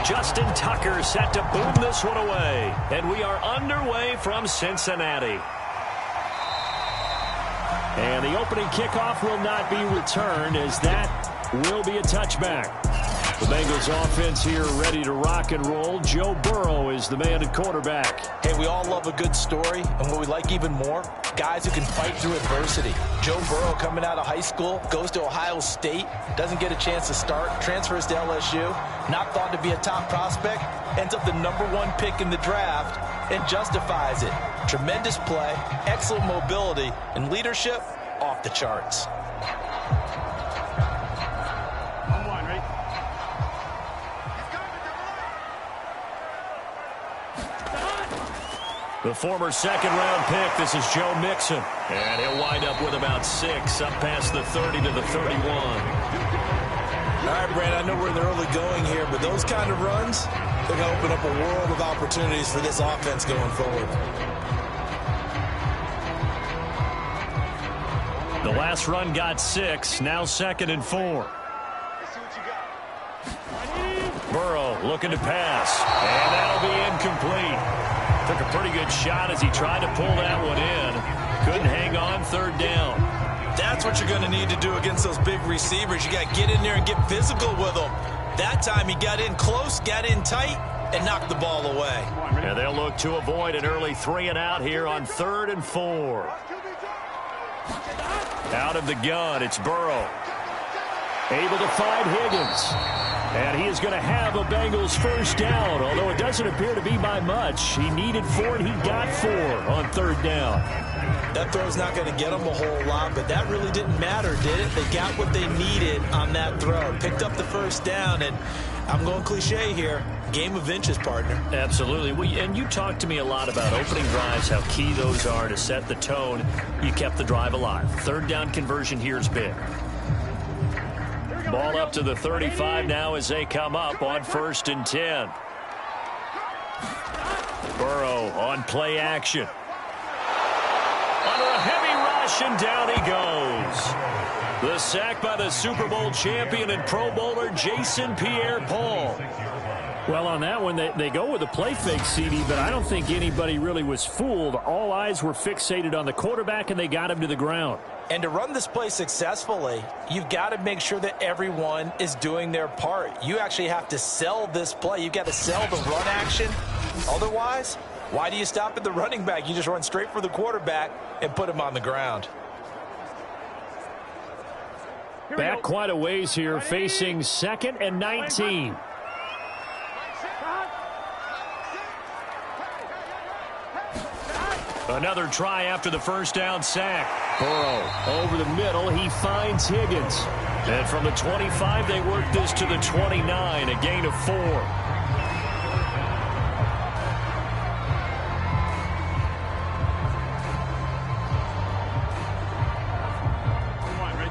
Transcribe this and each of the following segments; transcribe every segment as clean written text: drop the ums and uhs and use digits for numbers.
Justin Tucker set to boom this one away. And we are underway from Cincinnati. And the opening kickoff will not be returned, as that will be a touchback. The Bengals offense here ready to rock and roll. Joe Burrow is the man at quarterback. Hey, we all love a good story, and what we like even more, guys who can fight through adversity. Joe Burrow coming out of high school, goes to Ohio State, doesn't get a chance to start, transfers to LSU, not thought to be a top prospect, ends up the #1 pick in the draft, and justifies it. Tremendous play, excellent mobility, and leadership off the charts. The former second-round pick, this is Joe Mixon. And he'll wind up with about 6, up past the 30 to the 31. All right, Brandon, I know we're in the early going here, but those kind of runs, they're going to open up a world of opportunities for this offense going forward. The last run got 6, now 2nd and 4. Burrow looking to pass, and that'll be incomplete. Took a pretty good shot as he tried to pull that one in. Couldn't hang on, 3rd down. That's what you're going to need to do against those big receivers. You got to get in there and get physical with them. That time he got in close, got in tight, and knocked the ball away. And they'll look to avoid an early 3 and out here on 3rd and 4. Out of the gun, it's Burrow. Able to find Higgins. And he is going to have a Bengals 1st down, although it doesn't appear to be by much. He needed 4, and he got 4 on 3rd down. That throw's not going to get them a whole lot, but that really didn't matter, did it? They got what they needed on that throw. Picked up the 1st down, and I'm going cliche here. Game of inches, partner. Absolutely. And you talked to me a lot about opening drives, how key those are to set the tone. You kept the drive alive. 3rd down conversion here is big. Ball up to the 35 now as they come up on 1st and 10. Burrow on play action. Under a heavy rush, and down he goes. The sack by the Super Bowl champion and Pro Bowler Jason Pierre-Paul. Well, on that one, they go with a play fake, CD, but I don't think anybody really was fooled. All eyes were fixated on the quarterback, and they got him to the ground. And to run this play successfully, you've got to make sure that everyone is doing their part. You actually have to sell this play. You've got to sell the run action. Otherwise, why do you stop at the running back? You just run straight for the quarterback and put him on the ground. Back quite a ways here, facing 2nd and 19. Another try after the 1st down sack. Burrow over the middle. He finds Higgins. And from the 25, they work this to the 29, a gain of 4.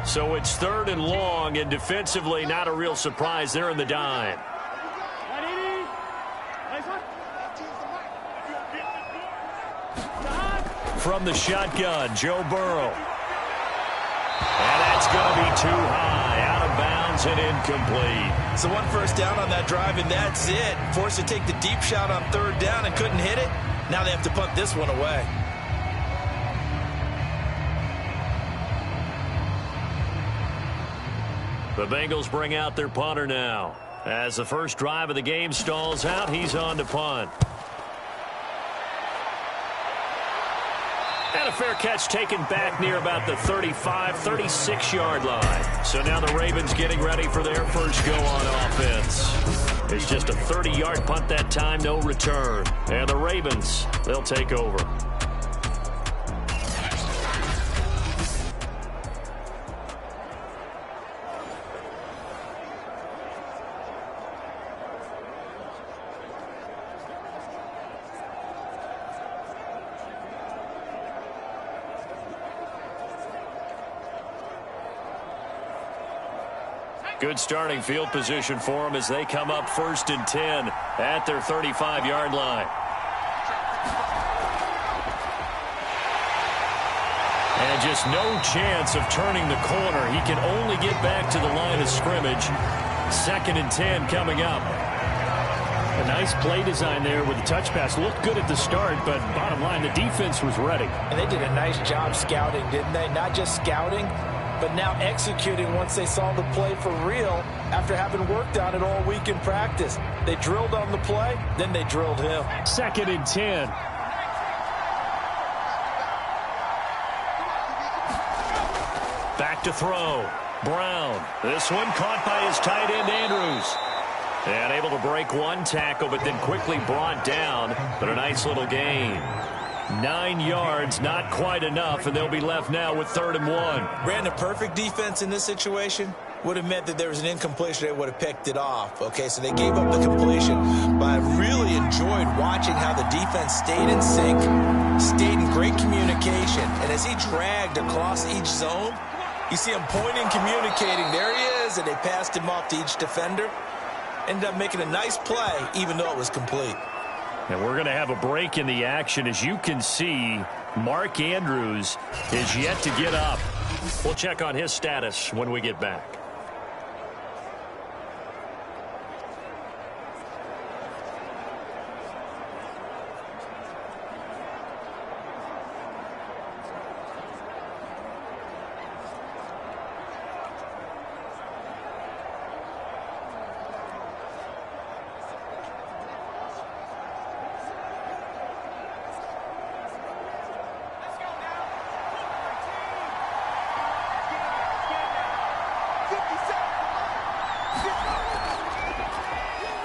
So it's 3rd and long, and defensively not a real surprise. They're in the dime. From the shotgun, Joe Burrow. And that's going to be too high, out of bounds and incomplete. So 1 1st down on that drive, and that's it. Forced to take the deep shot on 3rd down and couldn't hit it. Now they have to punt this one away. The Bengals bring out their punter now. As the first drive of the game stalls out, he's on to punt. And a fair catch taken back near about the 35, 36-yard line. So now the Ravens getting ready for their first go on offense. It's just a 30-yard punt that time, no return. And the Ravens, they'll take over. Good starting field position for them as they come up 1st and 10 at their 35-yard line. And just no chance of turning the corner. He can only get back to the line of scrimmage. 2nd and 10 coming up. A nice play design there with the touch pass. Looked good at the start, but bottom line, the defense was ready. And they did a nice job scouting, didn't they? Not just scouting, but now executing once they saw the play for real after having worked on it all week in practice. They drilled on the play, then they drilled him. 2nd and 10. Back to throw. Brown. This one caught by his tight end, Andrews. And able to break one tackle, but then quickly brought down. But a nice little gain. 9 yards, not quite enough, and they'll be left now with 3rd and 1. Brandon, perfect defense in this situation would have meant that there was an incompletion. They would have picked it off. Okay, so they gave up the completion. But I really enjoyed watching how the defense stayed in sync, stayed in great communication. And as he dragged across each zone, you see him pointing, communicating. There he is, and they passed him off to each defender. Ended up making a nice play, even though it was complete. And we're going to have a break in the action. As you can see, Mark Andrews is yet to get up. We'll check on his status when we get back.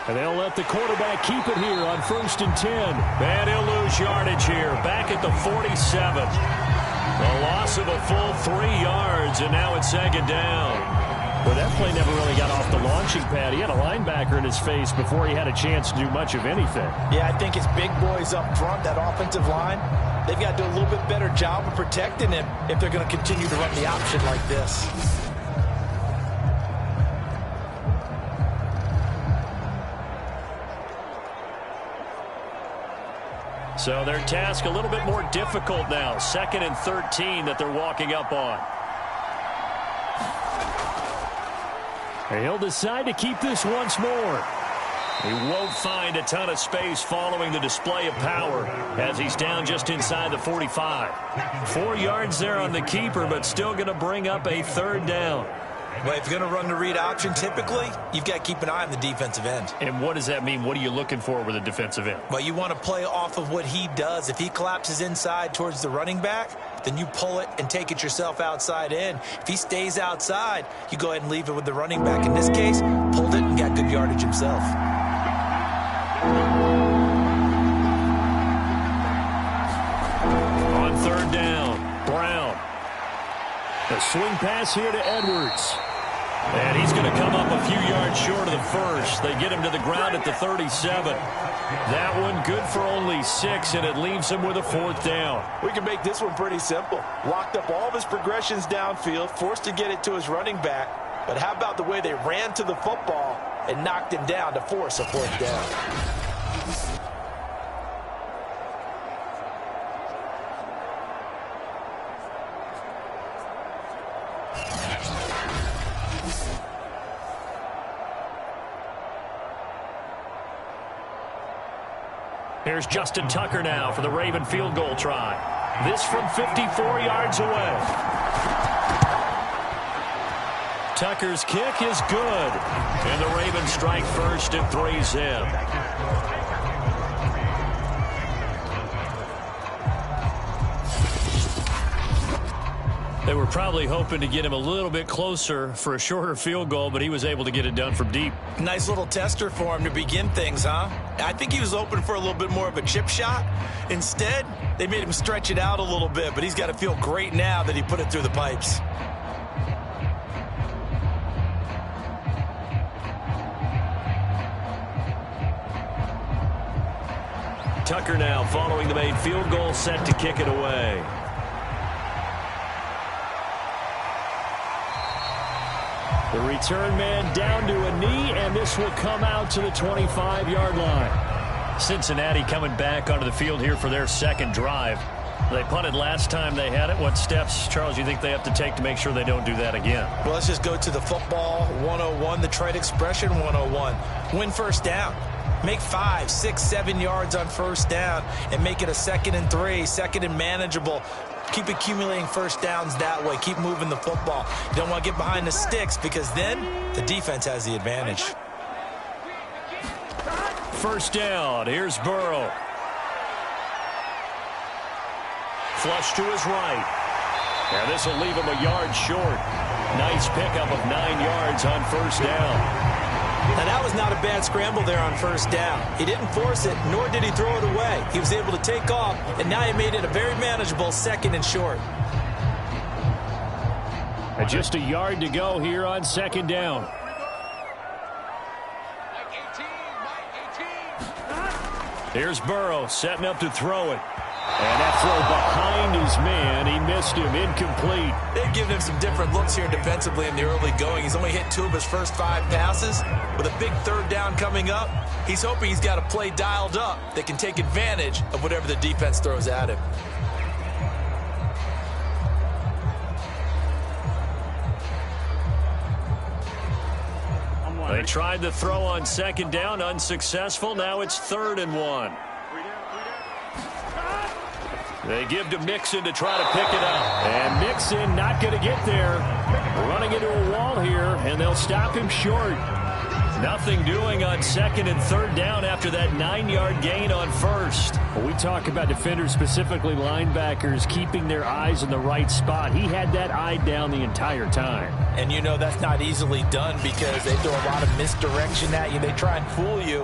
And they'll let the quarterback keep it here on 1st and 10. And he'll lose yardage here. Back at the 47. A loss of a full 3 yards, and now it's 2nd down. Well, that play never really got off the launching pad. He had a linebacker in his face before he had a chance to do much of anything. Yeah, I think it's big boys up front, that offensive line. They've got to do a little bit better job of protecting him if they're going to continue to run the option like this. So their task a little bit more difficult now. 2nd and 13 that they're walking up on. And he'll decide to keep this once more. He won't find a ton of space following the display of power as he's down just inside the 45. 4 yards there on the keeper, but still going to bring up a 3rd down. Well, if you're going to run the read option, typically, you've got to keep an eye on the defensive end. And what does that mean? What are you looking for with a defensive end? Well, you want to play off of what he does. If he collapses inside towards the running back, then you pull it and take it yourself outside in. If he stays outside, you go ahead and leave it with the running back. In this case, pulled it and got good yardage himself. On 3rd down, Brown. A swing pass here to Edwards. And he's going to come up a few yards short of the first. They get him to the ground at the 37. That one good for only 6, and it leaves him with a 4th down. We can make this one pretty simple. Locked up all of his progressions downfield, forced to get it to his running back. But how about the way they ran to the football and knocked him down to force a 4th down? Here's Justin Tucker now for the Raven field goal try. This from 54 yards away. Tucker's kick is good. And the Ravens strike first and 3-zip. They were probably hoping to get him a little bit closer for a shorter field goal, but he was able to get it done from deep. Nice little tester for him to begin things, huh? I think he was open for a little bit more of a chip shot. Instead, they made him stretch it out a little bit, but he's got to feel great now that he put it through the pipes. Tucker now following the made field goal, set to kick it away. The return man down to a knee, and this will come out to the 25-yard line. Cincinnati coming back onto the field here for their 2nd drive. They punted last time they had it. What steps, Charles, you think they have to take to make sure they don't do that again? Well, let's just go to the football 101, the trade expression 101. Win 1st down. Make 5, 6, 7 yards on first down and make it a 2nd and 3, 2nd and manageable. Keep accumulating first downs that way. Keep moving the football. You don't want to get behind the sticks because then the defense has the advantage. First down. Here's Burrow. Flush to his right. And this will leave him a yard short. Nice pickup of 9 yards on first down. Now, that was not a bad scramble there on first down. He didn't force it, nor did he throw it away. He was able to take off, and now he made it a very manageable 2nd and short. And just a yard to go here on 2nd down. Here's Burrow setting up to throw it. And that throw behind his man. He missed him. Incomplete. They've given him some different looks here defensively in the early going. He's only hit 2 of his first 5 passes. With a big 3rd down coming up, he's hoping he's got a play dialed up that can take advantage of whatever the defense throws at him. They tried the throw on 2nd down. Unsuccessful. Now it's 3rd and 1. They give to Mixon to try to pick it up. And Mixon not going to get there. Running into a wall here, and they'll stop him short. Nothing doing on 2nd and 3rd down after that 9-yard gain on first. When we talk about defenders, specifically linebackers, keeping their eyes in the right spot. He had that eye down the entire time. And you know that's not easily done because they throw a lot of misdirection at you. They try and fool you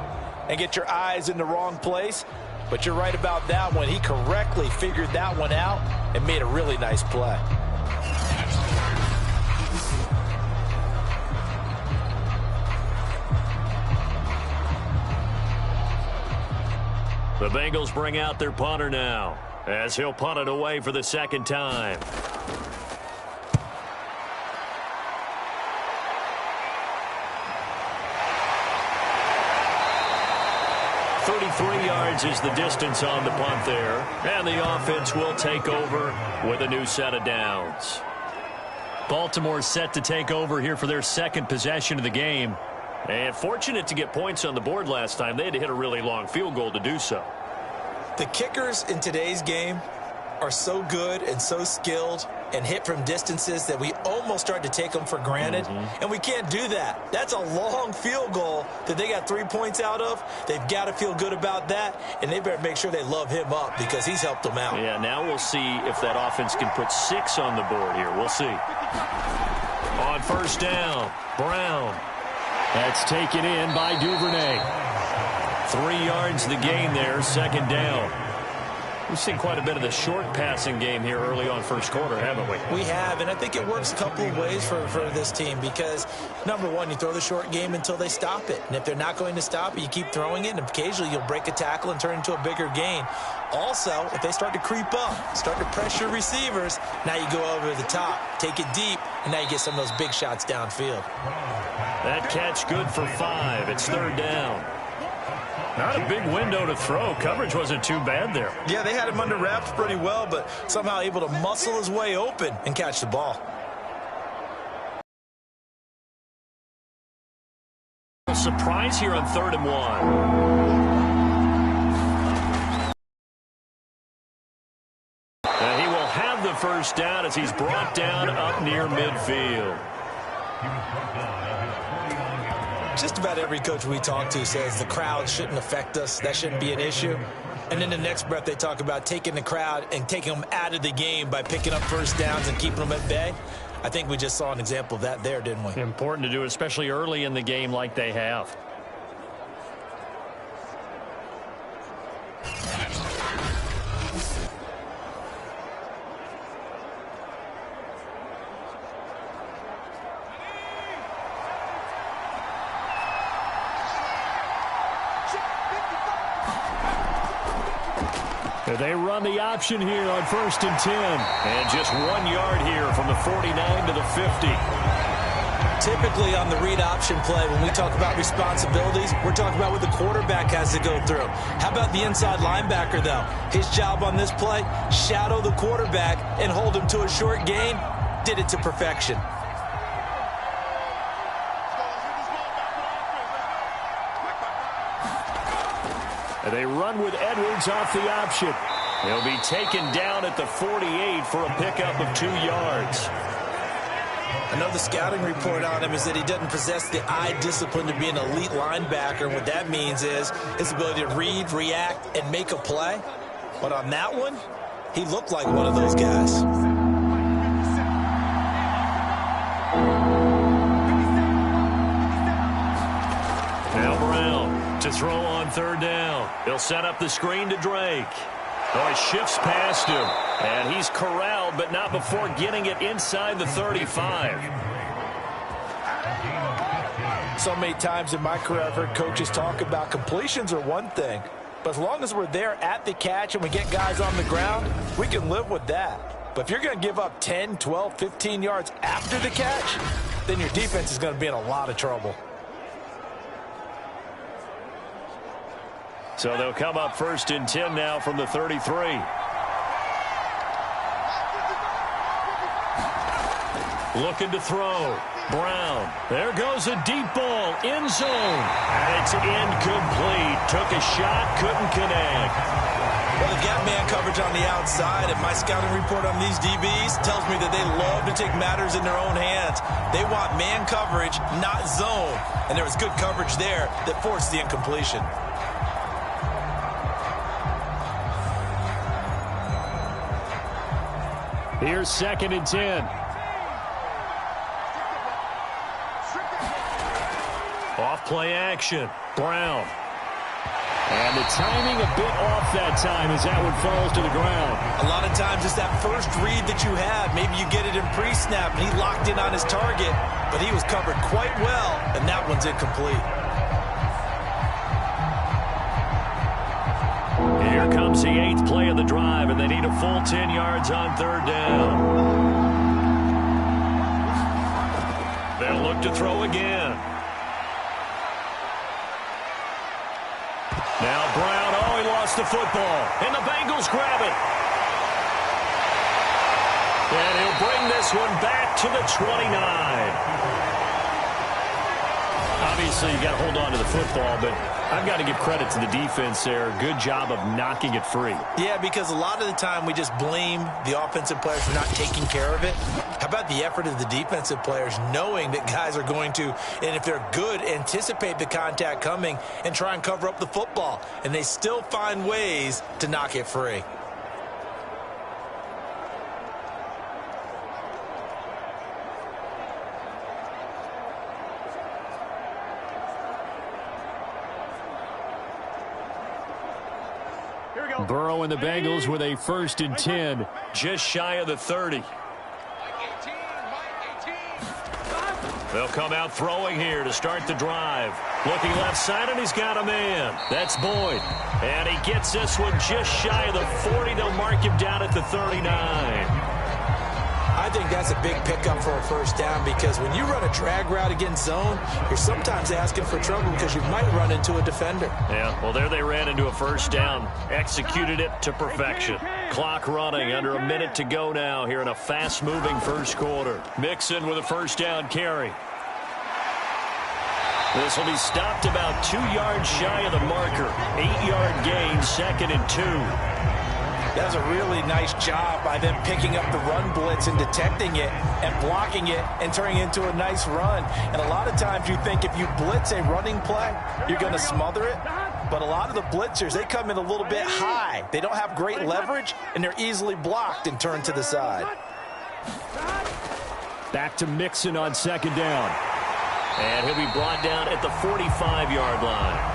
and get your eyes in the wrong place. But you're right about that one. He correctly figured that one out and made a really nice play. The Bengals bring out their punter now as he'll punt it away for the 2nd time. Yards is the distance on the punt there, and the offense will take over with a new set of downs. Baltimore set to take over here for their 2nd possession of the game. And fortunate to get points on the board last time. They had to hit a really long field goal to do so. The kickers in today's game are so good and so skilled and hit from distances that we almost start to take them for granted. And we can't do that. That's a long field goal that they got 3 points out of. They've got to feel good about that, and they better make sure they love him up because he's helped them out. Yeah, now we'll see if that offense can put 6 on the board here. We'll see. On first down, Brown. That's taken in by Duvernay. 3 yards the gain there, 2nd down. We've seen quite a bit of the short passing game here early on first quarter, haven't we? We have, and I think it works a couple of ways for this team because, number one, you throw the short game until they stop it. And if they're not going to stop it, you keep throwing it, and occasionally you'll break a tackle and turn it into a bigger gain. Also, if they start to creep up, start to pressure receivers, now you go over the top, take it deep, and now you get some of those big shots downfield. That catch good for 5. It's 3rd down. Not a big window to throw. Coverage wasn't too bad there. Yeah, they had him under wraps pretty well, but somehow able to muscle his way open and catch the ball. Surprise here on 3rd and 1. And he will have the first down as he's brought down up near midfield. Just about every coach we talk to says the crowd shouldn't affect us. That shouldn't be an issue. And in the next breath, they talk about taking the crowd and taking them out of the game by picking up first downs and keeping them at bay. I think we just saw an example of that there, didn't we? Important to do, especially early in the game like they have. They run the option here on 1st and 10. And just 1 yard here from the 49 to the 50. Typically on the read option play, when we talk about responsibilities, we're talking about what the quarterback has to go through. How about the inside linebacker, though? His job on this play, shadow the quarterback and hold him to a short gain. Did it to perfection. And they run with Edwards off the option. He'll be taken down at the 48 for a pickup of 2 yards. I know the scouting report on him is that he doesn't possess the eye discipline to be an elite linebacker. And what that means is his ability to read, react, and make a play. But on that one, he looked like one of those guys. Now Brown to throw on 3rd down. He'll set up the screen to Drake. Oh, he shifts past him. And he's corralled, but not before getting it inside the 35. So many times in my career, I've heard coaches talk about completions are one thing. But as long as we're there at the catch and we get guys on the ground, we can live with that. But if you're going to give up 10, 12, 15 yards after the catch, then your defense is going to be in a lot of trouble. So they'll come up 1st and 10 now from the 33. Looking to throw. Brown. There goes a deep ball. End zone. And it's incomplete. Took a shot. Couldn't connect. Well, they've got man coverage on the outside, and my scouting report on these DBs tells me that they love to take matters in their own hands. They want man coverage, not zone. And there was good coverage there that forced the incompletion. Here's 2nd and 10. Off play action. Brown. And the timing a bit off that time as that one falls to the ground. A lot of times it's that first read that you have. Maybe you get it in pre-snap and he locked in on his target, but he was covered quite well, and that one's incomplete. Here comes the 8th play of the drive, and they need a full 10 yards on 3rd down. They'll look to throw again. Now Brown, oh, he lost the football, and the Bengals grab it. And he'll bring this one back to the 29. Obviously, you got to hold on to the football, but I've got to give credit to the defense there. Good job of knocking it free. Yeah, because a lot of the time we just blame the offensive players for not taking care of it. How about the effort of the defensive players knowing that guys are going to, and if they're good, anticipate the contact coming and try and cover up the football. And they still find ways to knock it free. Burrow and the Bengals with a 1st and 10, just shy of the 30. They'll come out throwing here to start the drive. Looking left side, and he's got a man. That's Boyd. And he gets this one just shy of the 40. They'll mark him down at the 39. I think that's a big pickup for a 1st down, because when you run a drag route against zone, you're sometimes asking for trouble because you might run into a defender. Yeah, well, there they ran into a 1st down. Executed it to perfection. Clock running, under a minute to go now here in a fast-moving 1st quarter. Mixon with a 1st down carry. This will be stopped about 2 yards shy of the marker. 8-yard gain, 2nd and 2. That was a really nice job by them picking up the run blitz and detecting it and blocking it and turning it into a nice run. And a lot of times you think if you blitz a running play, you're going to smother it. But a lot of the blitzers, they come in a little bit high. They don't have great leverage, and they're easily blocked and turned to the side. Back to Mixon on 2nd down. And he'll be brought down at the 45-yard line.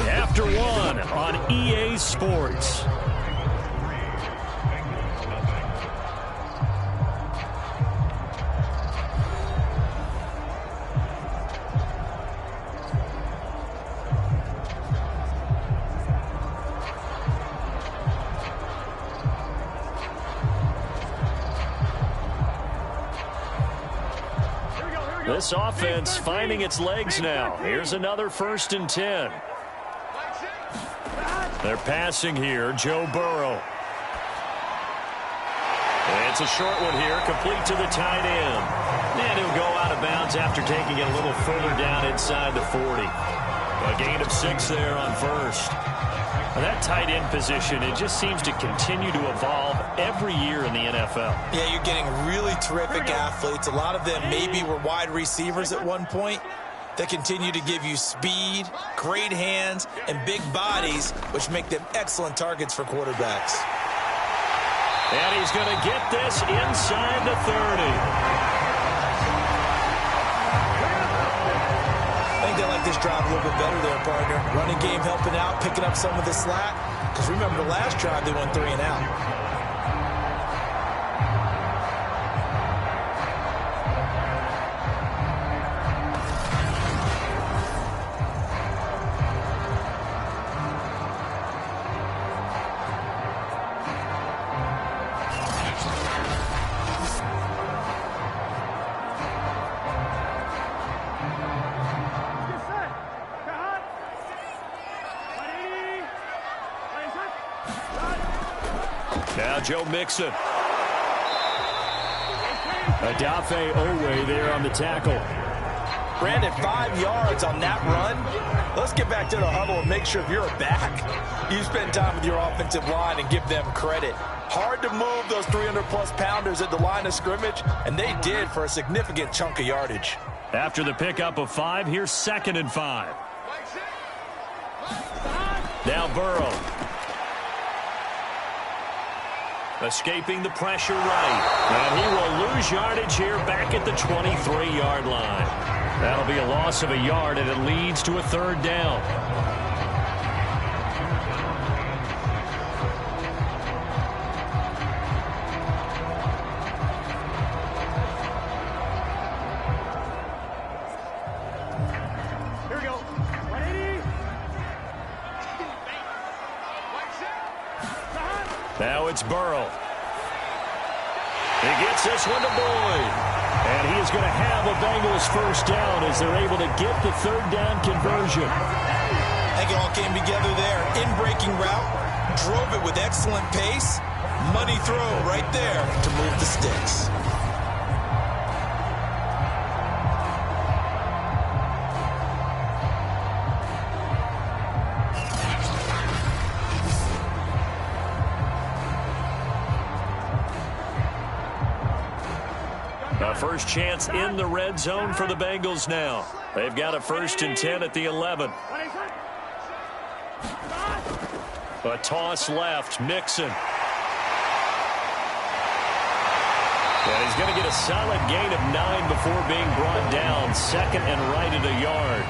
After one on EA Sports. This offense finding its legs now. Here's another 1st and 10. They're passing here. Joe Burrow. It's a short one here, complete to the tight end. And he'll go out of bounds after taking it a little further down inside the 40. A gain of 6 there on 1st. That tight end position, it just seems to continue to evolve every year in the NFL. Yeah, you're getting really terrific athletes. A lot of them maybe were wide receivers at one point. They continue to give you speed, great hands, and big bodies, which make them excellent targets for quarterbacks. And he's going to get this inside the 30. I think they like this drive a little bit better there, partner. Running game helping out, picking up some of the slack. Because remember, the last drive, they went 3 and out. Now Joe Mixon. Adafe Owe there on the tackle. Brandon, 5 yards on that run. Let's get back to the huddle and make sure if you're a back, you spend time with your offensive line and give them credit. Hard to move those 300-plus pounders at the line of scrimmage, and they did for a significant chunk of yardage. After the pickup of 5, here's 2nd and 5. Now Burrow. Escaping the pressure right. And he will lose yardage here back at the 23-yard line. That'll be a loss of a yard, and it leads to a 3rd down. Here we go. 180. Now it's Burrow. He gets this one to Boyd. And he is going to have a Bengals 1st down as they're able to get the 3rd down conversion. I think it all came together there. In-breaking route, drove it with excellent pace. Money throw right there to move the sticks. First chance in the red zone for the Bengals now. They've got a 1st and 10 at the 11. A toss left, Mixon. And he's going to get a solid gain of 9 before being brought down. 2nd and right at a yard.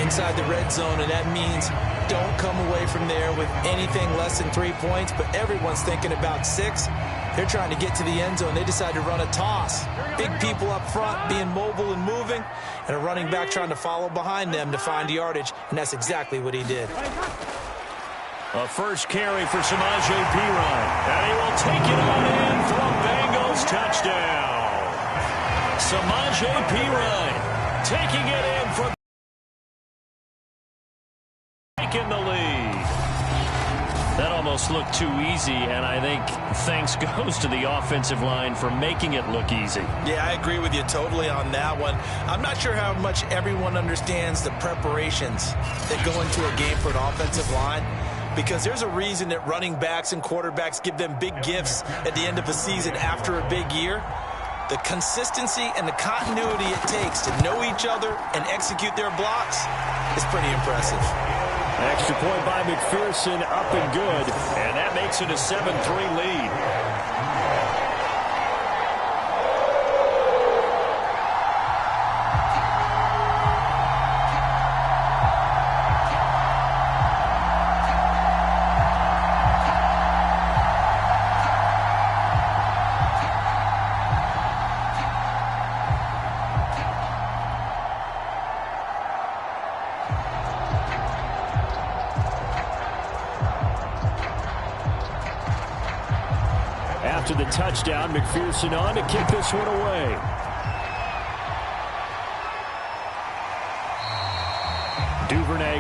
Inside the red zone, and that means don't come away from there with anything less than 3 points, but everyone's thinking about 6. They're trying to get to the end zone. They decide to run a toss. Big people up front being mobile and moving, and a running back trying to follow behind them to find yardage, and that's exactly what he did. A first carry for Samaje Perine, and he will take it on in for a Bengals touchdown. Samaje Perine taking it in for taking the lead. That almost looked too easy, and I think thanks goes to the offensive line for making it look easy. Yeah, I agree with you totally on that one. I'm not sure how much everyone understands the preparations that go into a game for an offensive line, because there's a reason that running backs and quarterbacks give them big gifts at the end of a season after a big year. The consistency and the continuity it takes to know each other and execute their blocks is pretty impressive. Extra point by McPherson, up and good. And that makes it a 7-3 lead. After the touchdown, McPherson on to kick this one away.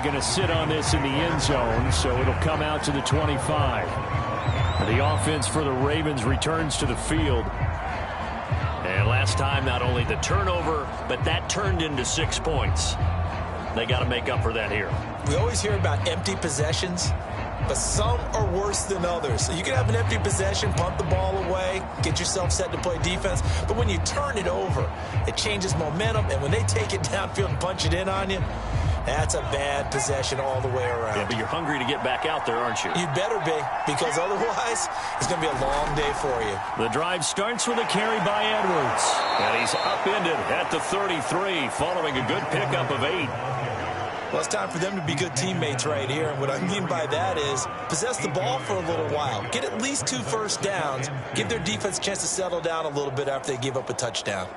going to sit on this in the end zone, so it'll come out to the 25. The offense for the Ravens returns to the field. And last time, not only the turnover, but that turned into 6 points. They got to make up for that here. We always hear about empty possessions, but some are worse than others. So you can have an empty possession, punt the ball away, get yourself set to play defense. But when you turn it over, it changes momentum. And when they take it downfield and punch it in on you, that's a bad possession all the way around. Yeah, but you're hungry to get back out there, aren't you? You better be, because otherwise it's going to be a long day for you. The drive starts with a carry by Edwards. And he's upended at the 33, following a good pickup of 8. Well, it's time for them to be good teammates right here. And what I mean by that is possess the ball for a little while. Get at least 2 first downs. Give their defense a chance to settle down a little bit after they give up a touchdown.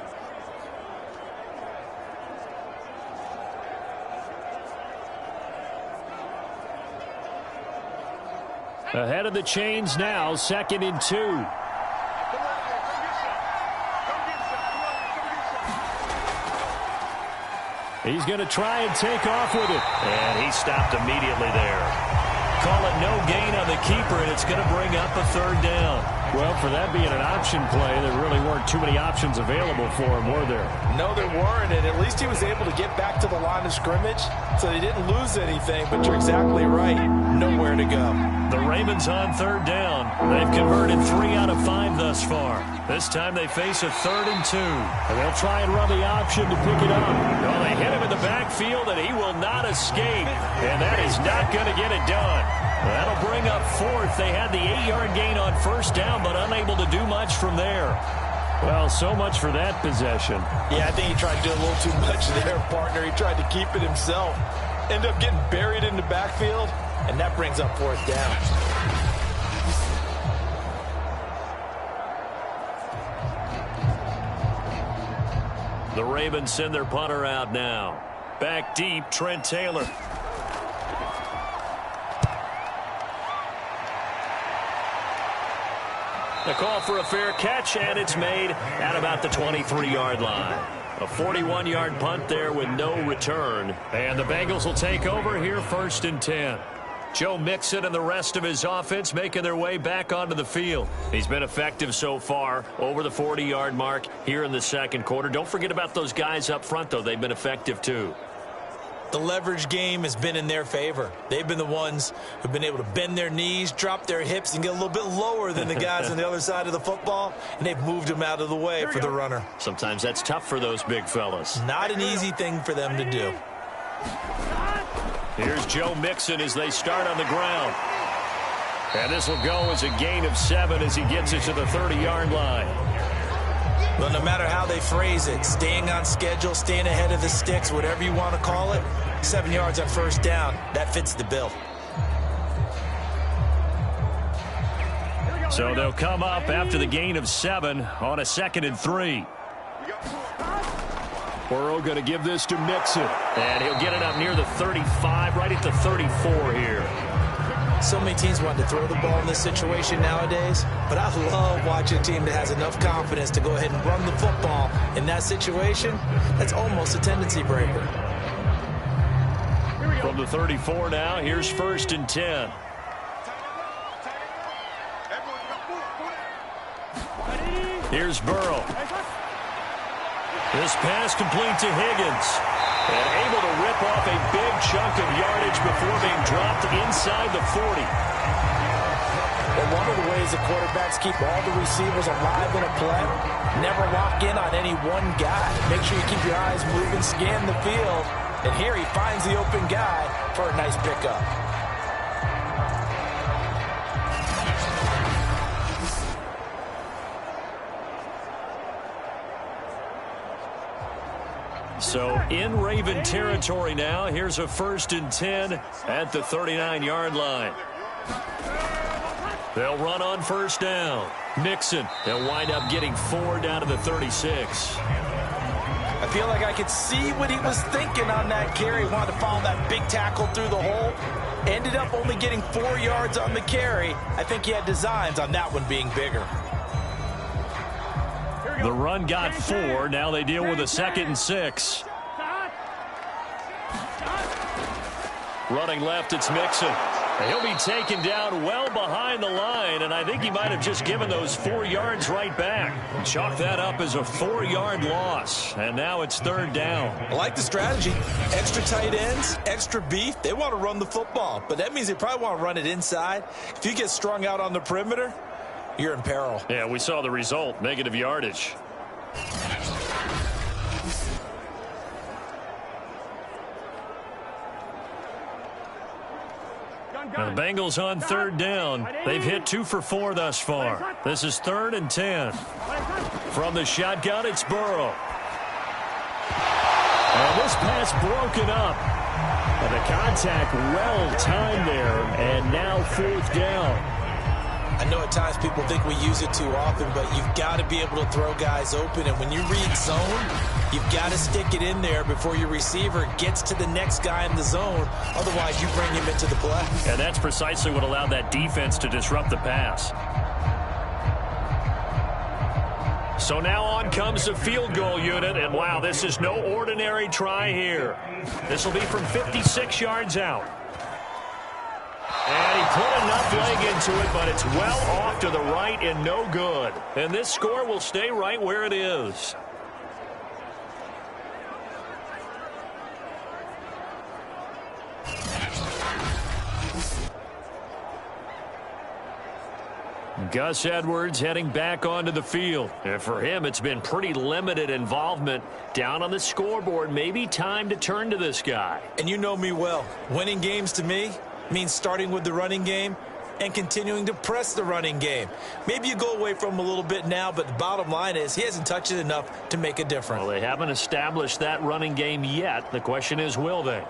Ahead of the chains now, 2nd and 2. He's going to try and take off with it. And he stopped immediately there. Call it no gain on the keeper, and it's going to bring up a 3rd down. Well, for that being an option play, there really weren't too many options available for him, were there? No, there weren't, and at least he was able to get back to the line of scrimmage, so they didn't lose anything, but you're exactly right. Nowhere to go. The Ravens on 3rd down. They've converted 3 out of 5 thus far. This time they face a 3rd and 2. And they'll try and run the option to pick it up. Well, they hit him in the backfield, and he will not escape. And that is not going to get it done. That'll bring up 4th. They had the 8-yard gain on 1st down, but unable to do much from there. Well, so much for that possession. Yeah, I think he tried to do a little too much there, partner. He tried to keep it himself. Ended up getting buried in the backfield, and that brings up 4th down. The Ravens send their punter out now. Back deep, Trent Taylor. The call for a fair catch, and it's made at about the 23-yard line. A 41-yard punt there with no return. And the Bengals will take over here, 1st and 10. Joe Mixon and the rest of his offense making their way back onto the field. He's been effective so far, over the 40-yard mark here in the 2nd quarter. Don't forget about those guys up front, though. They've been effective, too. The leverage game has been in their favor. They've been the ones who've been able to bend their knees, drop their hips, and get a little bit lower than the guys on the other side of the football, and they've moved them out of the way for the runner. Sometimes that's tough for those big fellas. Not an easy thing for them to do. Here's Joe Mixon as they start on the ground. And this will go as a gain of 7 as he gets it to the 30-yard line. Well, no matter how they phrase it, staying on schedule, staying ahead of the sticks, whatever you want to call it, 7 yards on 1st down, that fits the bill. So they'll come up after the gain of 7 on a 2nd and 3. Burrow going to give this to Mixon. And he'll get it up near the 35, right at the 34 here. So many teams want to throw the ball in this situation nowadays, but I love watching a team that has enough confidence to go ahead and run the football in that situation. That's almost a tendency breaker. From the 34 now, here's 1st and 10. Here's Burrow. This pass complete to Higgins. And able to rip off a big chunk of yardage before being dropped inside the 40. Well, one of the ways the quarterbacks keep all the receivers alive in a play, never lock in on any one guy. Make sure you keep your eyes moving, scan the field. And here he finds the open guy for a nice pickup. So in Raven territory now. Here's a 1st and 10 at the 39-yard line. They'll run on 1st down. Mixon. They'll wind up getting 4 down to the 36. I feel like I could see what he was thinking on that carry. He wanted to follow that big tackle through the hole. Ended up only getting 4 yards on the carry. I think he had designs on that one being bigger. The run got 4. Now they deal with a 2nd and 6. Running left, it's Mixon. He'll be taken down well behind the line, and I think he might have just given those 4 yards right back. Chalk that up as a 4-yard loss, and now it's 3rd down. I like the strategy. Extra tight ends, extra beef. They want to run the football, but that means they probably want to run it inside. If you get strung out on the perimeter, you're in peril. Yeah, we saw the result, negative yardage. Now the Bengals on 3rd down. They've hit 2 for 4 thus far. This is 3rd and 10. From the shotgun, it's Burrow. And this pass broken up. And the contact well timed there. And now 4th down. I know at times people think we use it too often, but you've got to be able to throw guys open. And when you read zone, you've got to stick it in there before your receiver gets to the next guy in the zone. Otherwise, you bring him into the play. And that's precisely what allowed that defense to disrupt the pass. So now on comes the field goal unit. And, wow, this is no ordinary try here. This will be from 56 yards out. And he put enough leg into it, but it's well off to the right and no good. And this score will stay right where it is. Gus Edwards heading back onto the field. And for him, it's been pretty limited involvement down on the scoreboard. Maybe time to turn to this guy. And you know me well. Winning games to me means starting with the running game and continuing to press the running game. Maybe you go away from him a little bit now, but the bottom line is he hasn't touched it enough to make a difference. Well, they haven't established that running game yet. The question is, will they?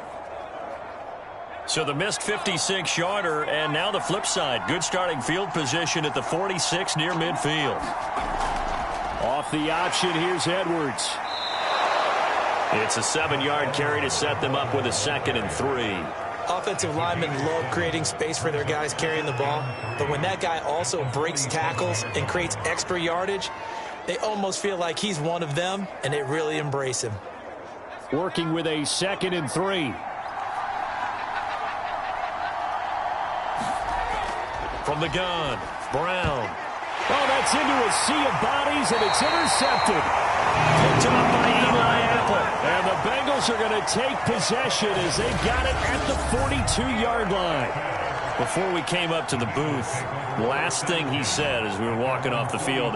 So the missed 56-yarder, and now the flip side. Good starting field position at the 46 near midfield. Off the option, here's Edwards. It's a 7-yard carry to set them up with a 2nd and 3. Offensive linemen love creating space for their guys carrying the ball, but when that guy also breaks tackles and creates extra yardage, they almost feel like he's one of them, and they really embrace him. Working with a 2nd and 3. From the gun, Brown. Oh, that's into a sea of bodies, and it's intercepted. Picked up by Eli Apple. And the Bengals are going to take possession as they've got it at the 42-yard line. Before we came up to the booth, last thing he said as we were walking off the field,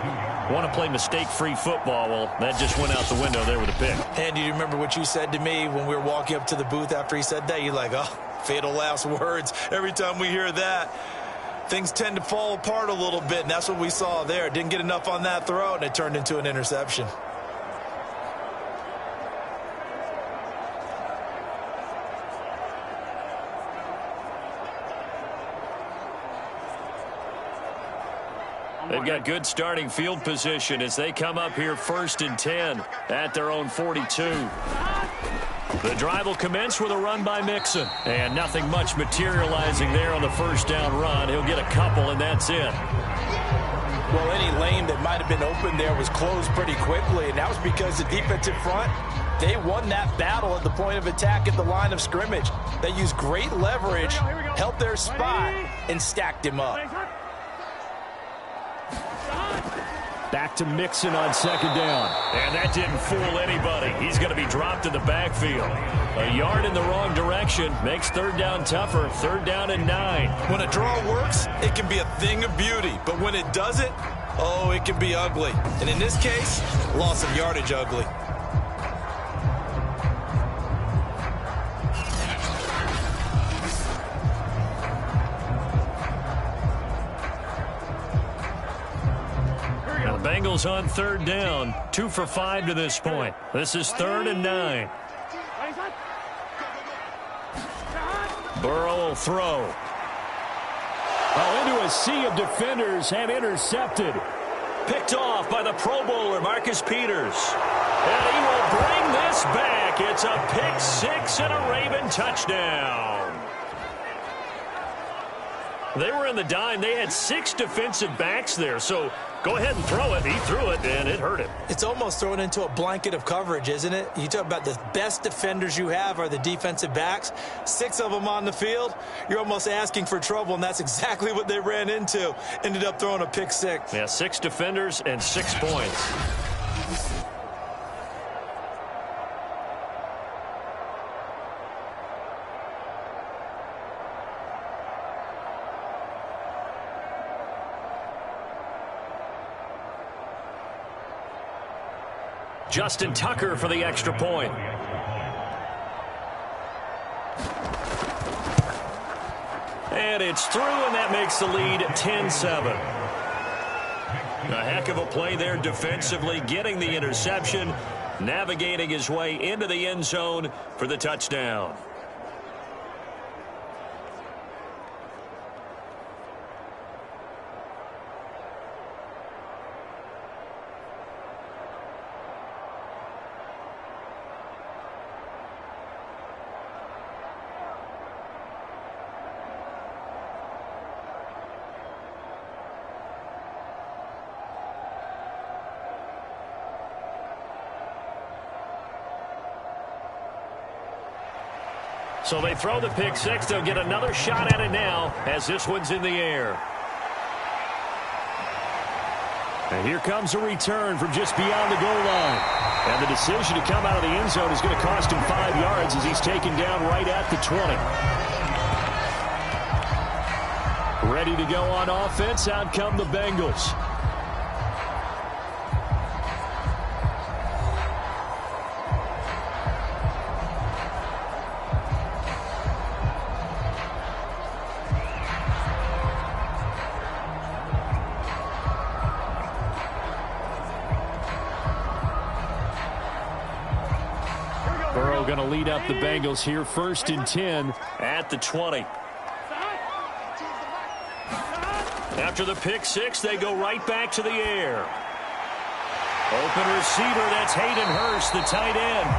want to play mistake-free football. Well, that just went out the window there with a pick. And do you remember what you said to me when we were walking up to the booth after he said that? You're like, oh, fatal last words. Every time we hear that, things tend to fall apart a little bit, and that's what we saw there. Didn't get enough on that throw, and it turned into an interception. They've got good starting field position as they come up here 1st and 10 at their own 42. The drive will commence with a run by Mixon. And nothing much materializing there on the 1st down run. He'll get a couple, and that's it. Well, any lane that might have been open there was closed pretty quickly, and that was because the defensive front, they won that battle at the point of attack at the line of scrimmage. They used great leverage, held their spot, and stacked him up. Back to Mixon on 2nd down. And that didn't fool anybody. He's going to be dropped in the backfield. A yard in the wrong direction makes 3rd down tougher. 3rd down and 9. When a draw works, it can be a thing of beauty. But when it doesn't, oh, it can be ugly. And in this case, loss of yardage ugly. Bengals on 3rd down. 2 for 5 to this point. This is 3rd and 9. Burrow will throw. Into a sea of defenders and intercepted. Picked off by the Pro Bowler, Marcus Peters. And he will bring this back. It's a pick 6 and a Raven touchdown. They were in the dime. They had 6 defensive backs there, so go ahead and throw it. He threw it, and it hurt him. It's almost thrown into a blanket of coverage, isn't it? You talk about the best defenders you have are the defensive backs. 6 of them on the field. You're almost asking for trouble, and that's exactly what they ran into. Ended up throwing a pick 6. Yeah, 6 defenders and 6 points. Justin Tucker for the extra point. And it's through, and that makes the lead 10-7. A heck of a play there defensively, getting the interception, navigating his way into the end zone for the touchdown. So they throw the pick 6. They'll get another shot at it now as this one's in the air. And here comes a return from just beyond the goal line. And the decision to come out of the end zone is going to cost him 5 yards as he's taken down right at the 20. Ready to go on offense. Out come the Bengals. Going to lead up the Bengals here, 1st and 10 at the 20. After the pick 6, they go right back to the air. Open receiver, that's Hayden Hurst, the tight end.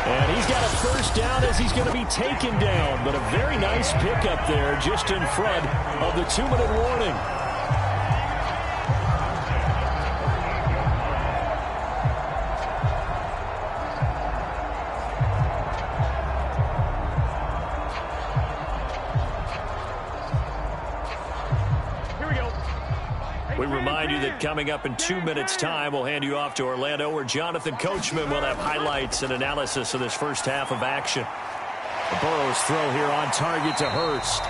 And he's got a first down as he's going to be taken down. But a very nice pickup there just in front of the 2-minute warning. We remind you that coming up in 2 minutes' time, we'll hand you off to Orlando, where Jonathan Coachman will have highlights and analysis of this first half of action. Burrow's throw here on target to Hurst.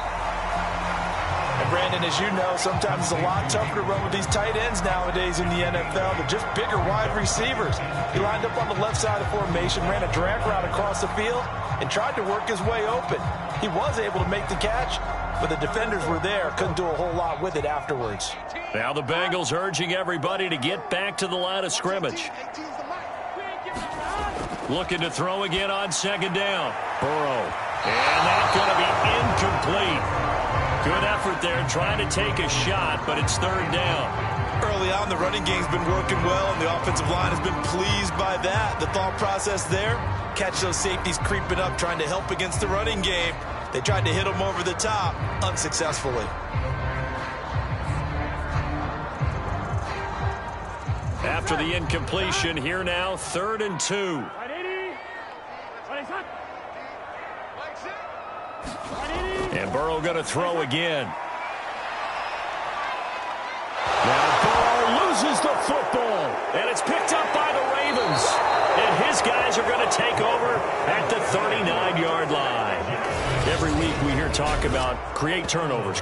And Brandon, as you know, sometimes it's a lot tougher to run with these tight ends nowadays in the NFL. They're just bigger wide receivers. He lined up on the left side of the formation, ran a drag route across the field, and tried to work his way open. He was able to make the catch, but the defenders were there, couldn't do a whole lot with it afterwards. Now the Bengals urging everybody to get back to the line of scrimmage. Looking to throw again on 2nd down. Burrow. And that's going to be incomplete. Good effort there trying to take a shot, but it's 3rd down. Early on, the running game's been working well, and the offensive line has been pleased by that. The thought process there, catch those safeties creeping up, trying to help against the running game. They tried to hit him over the top, unsuccessfully. After the incompletion, here now, 3rd and 2. And Burrow going to throw again. Now Burrow loses the football, and it's picked up by the Ravens. And his guys are going to take over at the 39-yard line. Every week we hear talk about create turnovers.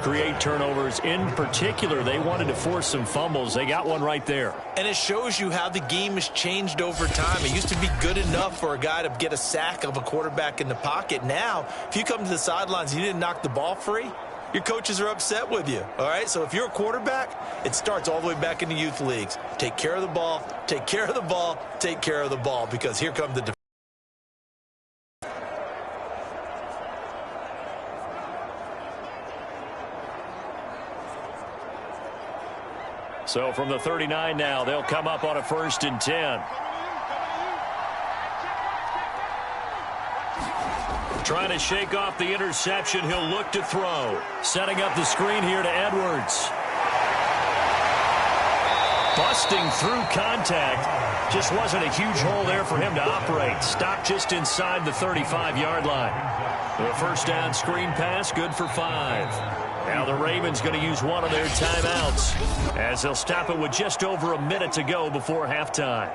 In particular, they wanted to force some fumbles. They got one right there. And it shows you how the game has changed over time. It used to be good enough for a guy to get a sack of a quarterback in the pocket. Now, if you come to the sidelines and you didn't knock the ball free, your coaches are upset with you. All right, so if you're a quarterback, it starts all the way back in the youth leagues. Take care of the ball, take care of the ball, take care of the ball, because here come the defense. So from the 39 now, they'll come up on a 1st and 10. Trying to shake off the interception. He'll look to throw. Setting up the screen here to Edwards. Busting through contact. Just wasn't a huge hole there for him to operate. Stopped just inside the 35-yard line. The first down screen pass, good for 5. Now the Ravens going to use one of their timeouts as they'll stop it with just over a minute to go before halftime.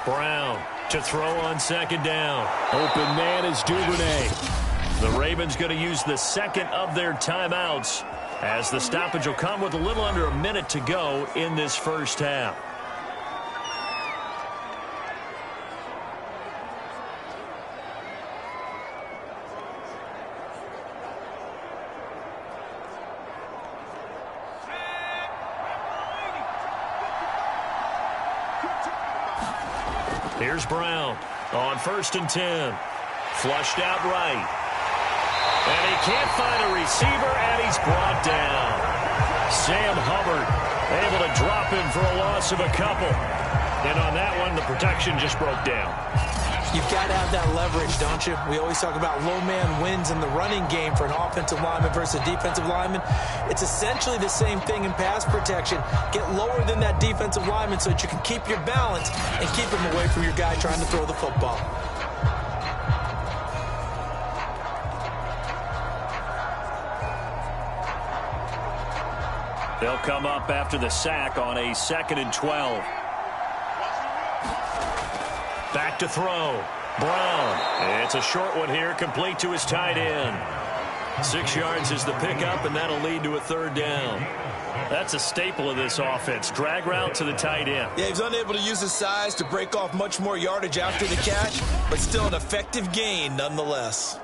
Brown to throw on second down. Open man is Duvernay. The Ravens going to use the second of their timeouts as the stoppage will come with a little under a minute to go in this first half. Here's Brown on 1st and 10. Flushed out right. And he can't find a receiver, and he's brought down. Sam Hubbard able to drop him for a loss of a couple. And on that one, the protection just broke down. You've got to have that leverage, don't you? We always talk about low man wins in the running game for an offensive lineman versus a defensive lineman. It's essentially the same thing in pass protection. Get lower than that defensive lineman so that you can keep your balance and keep him away from your guy trying to throw the football. They'll come up after the sack on a 2nd and 12. Back to throw. Brown. It's a short one here, complete to his tight end. 6 yards is the pickup, and that'll lead to a 3rd down. That's a staple of this offense. Drag route to the tight end. Yeah, he's unable to use his size to break off much more yardage after the catch, but still an effective gain nonetheless.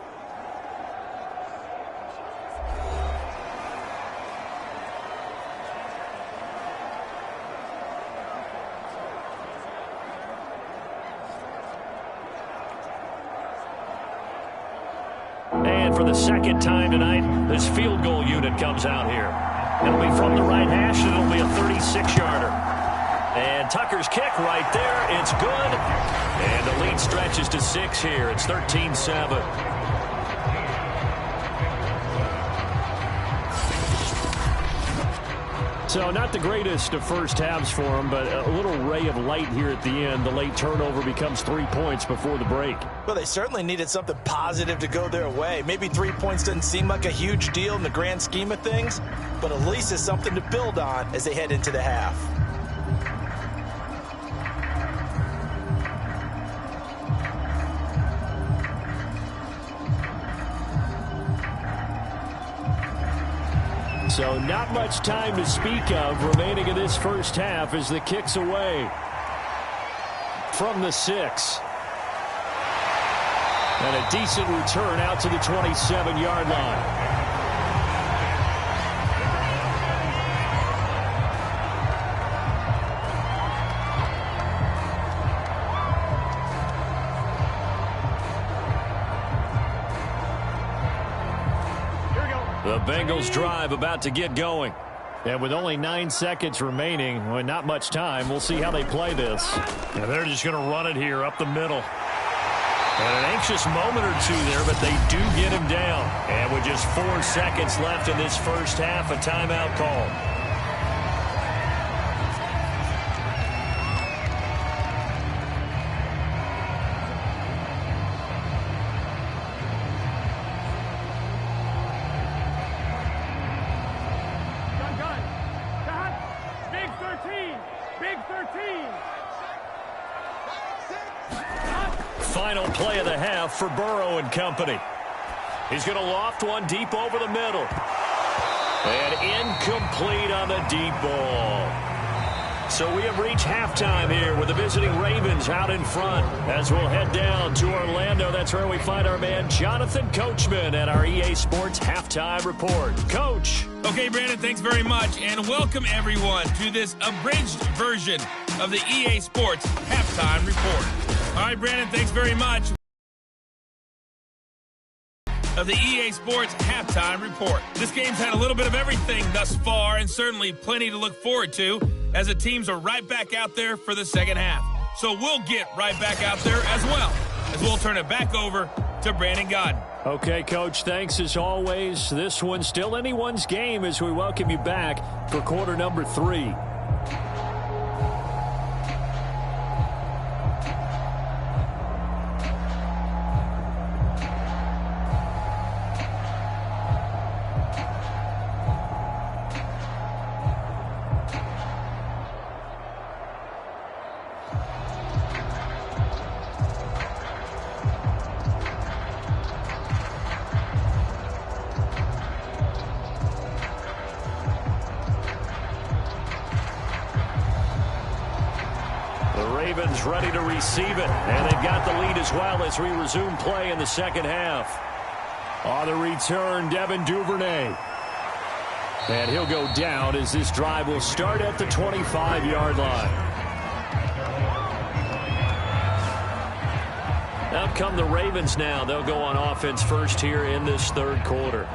And for the second time tonight, this field goal unit comes out here. It'll be from the right hash, and it'll be a 36-yarder. And Tucker's kick right there. It's good. And the lead stretches to 6 here. It's 13-7. So not the greatest of first halves for him, but a little ray of light here at the end. The late turnover becomes 3 points before the break. Well, they certainly needed something positive to go their way. Maybe 3 points doesn't seem like a huge deal in the grand scheme of things, but at least it's something to build on as they head into the half. So not much time to speak of remaining in this first half as the kick's away from the 6. And a decent return out to the 27-yard line. The Bengals drive about to get going. And with only 9 seconds remaining, well, not much time, we'll see how they play this. And they're just going to run it here up the middle. And an anxious moment or two there, but they do get him down. And with just 4 seconds left in this first half, a timeout call. Final play of the half for Burrow and company. He's going to loft one deep over the middle. And incomplete on the deep ball. So we have reached halftime here with the visiting Ravens out in front. As we'll head down to Orlando, that's where we find our man Jonathan Coachman at our EA Sports Halftime Report. Coach. Okay, Brandon, thanks very much. And welcome, everyone, to this abridged version of the EA Sports Halftime Report. All right, Brandon, thanks very much. Of the EA Sports Halftime Report. This game's had a little bit of everything thus far, and certainly plenty to look forward to as the teams are right back out there for the second half. So we'll get right back out there as well, as we'll turn it back over to Brandon Godden. Okay, Coach, thanks as always. This one's still anyone's game as we welcome you back for quarter number 3. Ready to receive it, and they've got the lead as well as we resume play in the second half. On the return, Devin Duvernay. And he'll go down as this drive will start at the 25-yard line. Out come the Ravens now. They'll go on offense first here in this third quarter.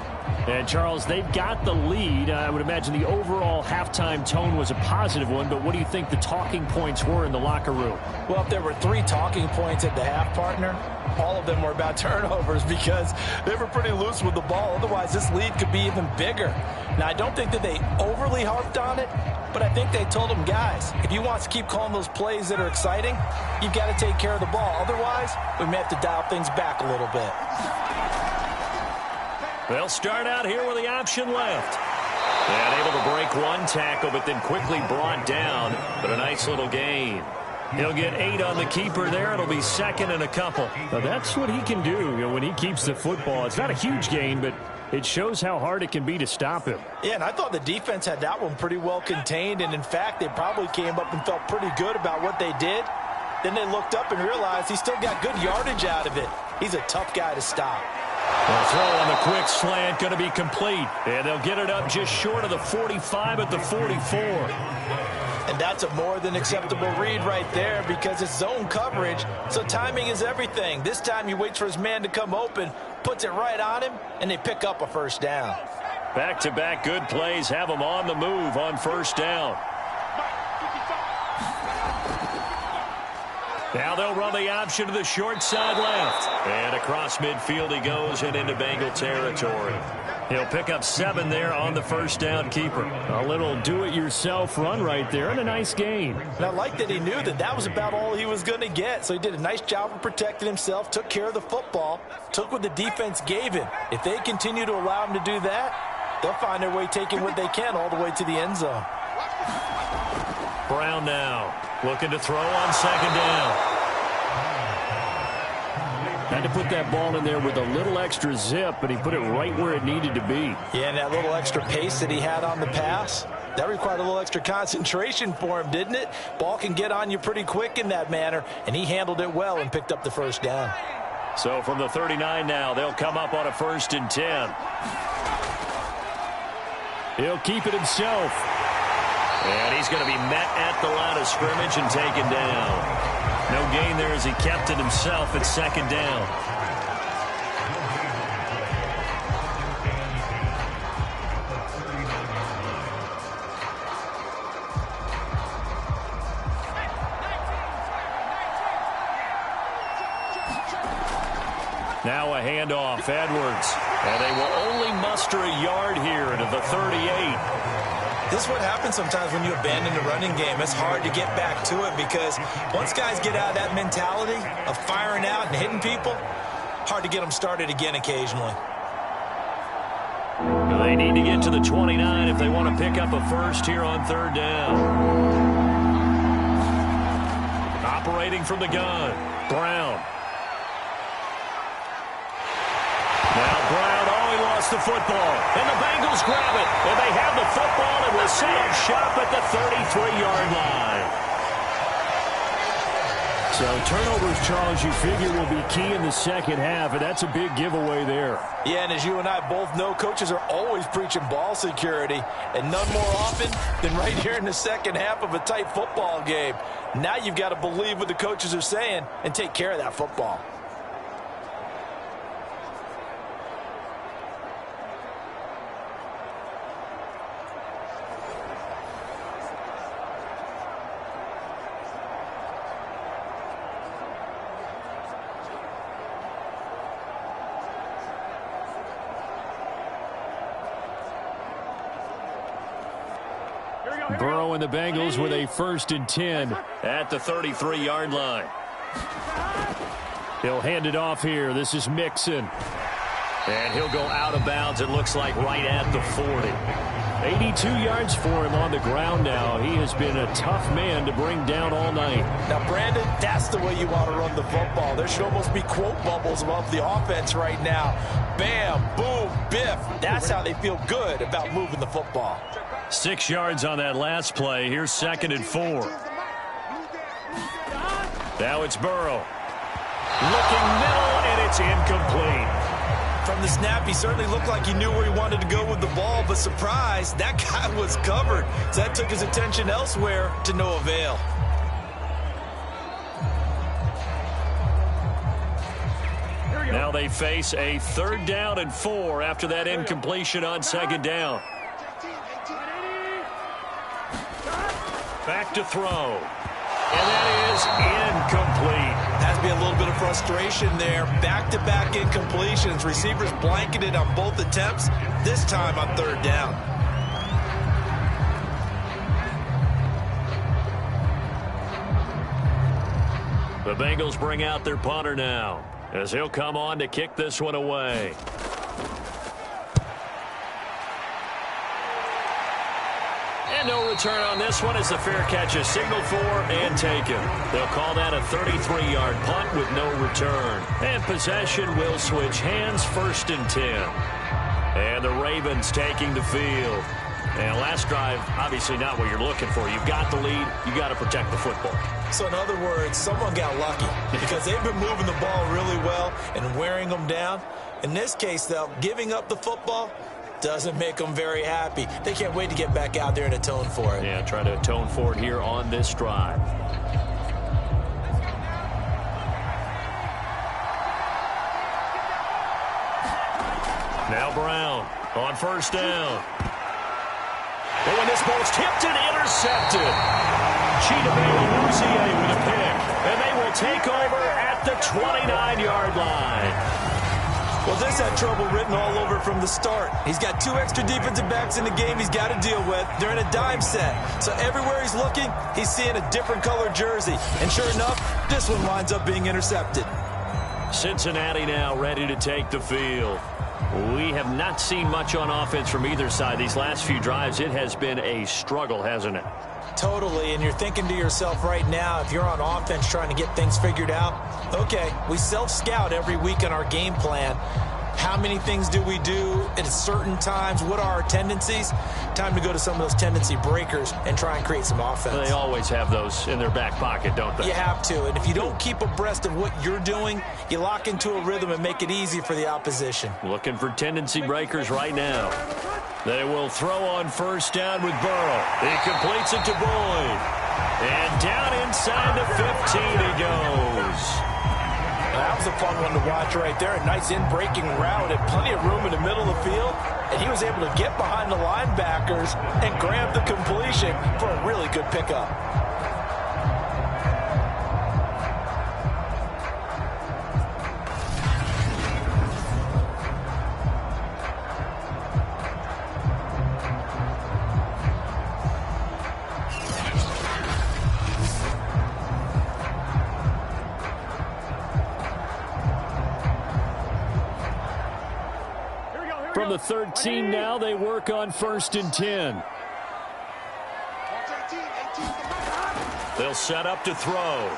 And, Charles, they've got the lead. I would imagine the overall halftime tone was a positive one, but what do you think the talking points were in the locker room? Well, if there were 3 talking points at the half, partner, all of them were about turnovers because they were pretty loose with the ball. Otherwise, this lead could be even bigger. Now, I don't think that they overly harped on it, but I think they told them, guys, if you want to keep calling those plays that are exciting, you've got to take care of the ball. Otherwise, we may have to dial things back a little bit. They'll start out here with the option left. And able to break one tackle, but then quickly brought down. But a nice little gain. He'll get 8 on the keeper there. It'll be second and a couple. Now that's what he can do, when he keeps the football. It's not a huge gain, but it shows how hard it can be to stop him. Yeah, and I thought the defense had that one pretty well contained. And, in fact, they probably came up and felt pretty good about what they did. Then they looked up and realized he still got good yardage out of it. He's a tough guy to stop. The throw on the quick slant going to be complete. And they'll get it up just short of the 45 at the 44. And that's a more than acceptable read right there because it's zone coverage, so timing is everything. This time he waits for his man to come open, puts it right on him, and they pick up a first down. Back-to-back good plays have them on the move on first down. Now they'll run the option to the short side left. And across midfield he goes and into Bengal territory. He'll pick up 7 there on the first down keeper. A little do-it-yourself run right there and a nice gain. And I like that he knew that that was about all he was going to get. So he did a nice job of protecting himself, took care of the football, took what the defense gave him. If they continue to allow him to do that, they'll find their way taking what they can all the way to the end zone. Brown now looking to throw on second down. Had to put that ball in there with a little extra zip, but he put it right where it needed to be. Yeah, and that little extra pace that he had on the pass, that required a little extra concentration for him, didn't it? Ball can get on you pretty quick in that manner, and he handled it well and picked up the first down. So from the 39 now, they'll come up on a 1st and 10. He'll keep it himself. And he's going to be met at the line of scrimmage and taken down. No gain there as he kept it himself at second down. Now a handoff, Edwards. And they will only muster a yard here into the 38. This is what happens sometimes when you abandon the running game. It's hard to get back to it because once guys get out of that mentality of firing out and hitting people, hard to get them started again occasionally. They need to get to the 29 if they want to pick up a first here on third down. Operating from the gun, Brown. Now Brown, he lost the football, and the Bengals grab it, and they have the football and will set up shop at the 33-yard line. So turnovers, Charles, you figure will be key in the second half, and that's a big giveaway there. Yeah, and as you and I both know, coaches are always preaching ball security, and none more often than right here in the second half of a tight football game. Now you've got to believe what the coaches are saying and take care of that football. Burrow and the Bengals with a 1st and 10 at the 33-yard line. He'll hand it off here. This is Mixon. And he'll go out of bounds, it looks like, right at the 40. 82 yards for him on the ground now. He has been a tough man to bring down all night. Now, Brandon, that's the way you want to run the football. There should almost be quote bubbles above the offense right now. Bam, boom, biff. That's how they feel good about moving the football. 6 yards on that last play. Here's 2nd and 4. Now it's Burrow. Looking middle, and it's incomplete. From the snap, he certainly looked like he knew where he wanted to go with the ball, but surprise, that guy was covered. So that took his attention elsewhere to no avail. Now they face a 3rd down and 4 after that incompletion on 2nd down. Back to throw. And that is incomplete. Has to be a little bit of frustration there. Back-to-back incompletions. Receivers blanketed on both attempts, this time on 3rd down. The Bengals bring out their punter now, as he'll come on to kick this one away. And no return on this one as the fair catch is signaled for and taken. They'll call that a 33-yard punt with no return. And possession will switch hands, 1st and 10. And the Ravens taking the field. And last drive, obviously not what you're looking for. You've got the lead. You've got to protect the football. So in other words, someone got lucky because they've been moving the ball really well and wearing them down. In this case, though, giving up the football doesn't make them very happy. They can't wait to get back out there and atone for it. Yeah, try to atone for it here on this drive. Now Brown on 1st down. But when this ball's tipped and intercepted, Chidobe with a pick. And they will take over at the 29-yard line. Well, this had trouble written all over from the start. He's got 2 extra defensive backs in the game he's got to deal with. They're in a dime set. So everywhere he's looking, he's seeing a different color jersey. And sure enough, this one winds up being intercepted. Cincinnati now ready to take the field. We have not seen much on offense from either side. These last few drives, it has been a struggle, hasn't it? Totally, and you're thinking to yourself right now, if you're on offense trying to get things figured out, okay, we self-scout every week in our game plan. How many things do we do at certain times? What are our tendencies? Time to go to some of those tendency breakers and try and create some offense. They always have those in their back pocket, don't they? You have to, and if you don't keep abreast of what you're doing, you lock into a rhythm and make it easy for the opposition. Looking for tendency breakers right now. They will throw on 1st down with Burrow. He completes it to Boyd. And down inside the 15 he goes. That was a fun one to watch right there. A nice in-breaking route and plenty of room in the middle of the field. And he was able to get behind the linebackers and grab the completion for a really good pickup. From the 13 now, they work on 1st and 10. They'll set up to throw.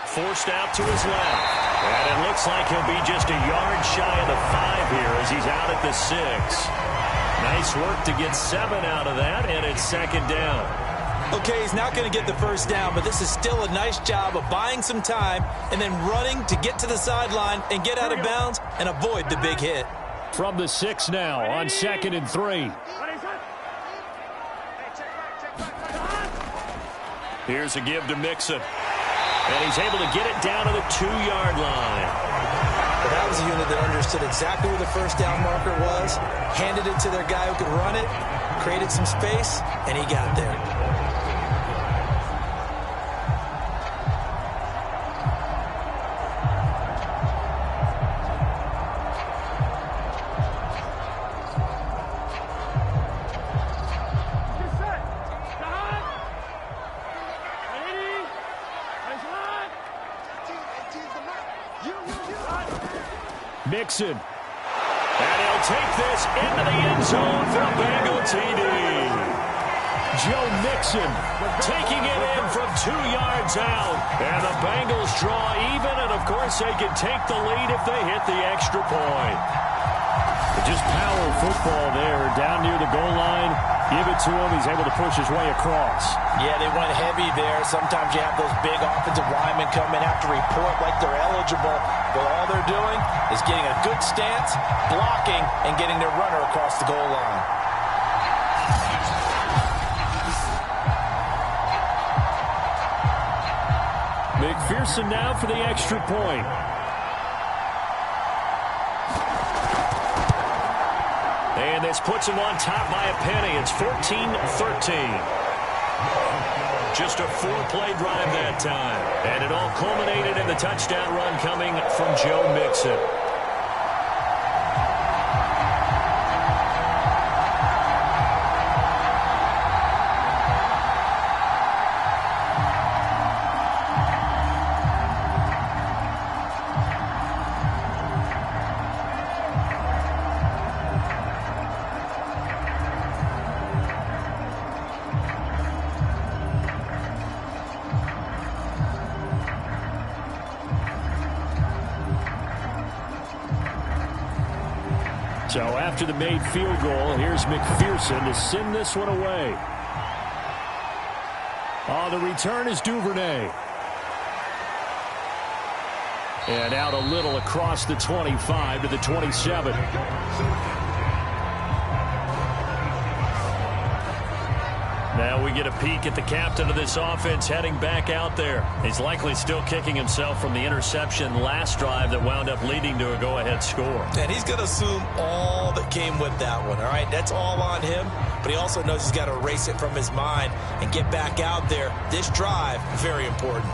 Forced out to his left. And it looks like he'll be just a yard shy of the 5 here as he's out at the 6. Nice work to get 7 out of that, and it's 2nd down. Okay, he's not going to get the first down, but this is still a nice job of buying some time and then running to get to the sideline and get out of bounds and avoid the big hit. From the 6 now on 2nd and 3. Here's a give to Mixon. And he's able to get it down to the 2-yard line. But that was a unit that understood exactly where the first down marker was, handed it to their guy who could run it, created some space, and he got there. Mixon. And he'll take this into the end zone for a Bengal TD. Joe Mixon taking it in from 2 yards out. And the Bengals draw even, and of course they can take the lead if they hit the extra point. But just power football there, down near the goal line. Give it to him. He's able to push his way across. Yeah, they went heavy there. Sometimes you have those big offensive linemen come in, have to report like they're eligible. But all they're doing is getting a good stance, blocking, and getting their runner across the goal line. McPherson now for the extra point. And this puts him on top by a penny. It's 14-13. Just a 4-play drive that time. And it all culminated in the touchdown run coming from Joe Mixon. So after the made field goal, here's McPherson to send this one away. The return is Duvernay. And out a little across the 25 to the 27. Now we get a peek at the captain of this offense heading back out there. He's likely still kicking himself from the interception last drive that wound up leading to a go-ahead score. And he's going to assume all that came with that one, all right? That's all on him, but he also knows he's got to erase it from his mind and get back out there. This drive, very important.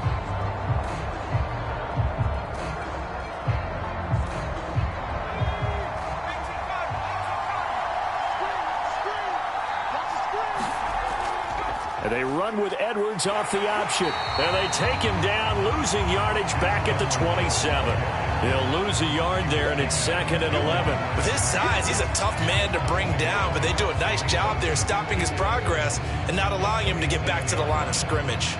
And they run with Edwards off the option. And they take him down, losing yardage back at the 27. He'll lose a yard there, and it's 2nd and 11. With his size, he's a tough man to bring down, but they do a nice job there stopping his progress and not allowing him to get back to the line of scrimmage.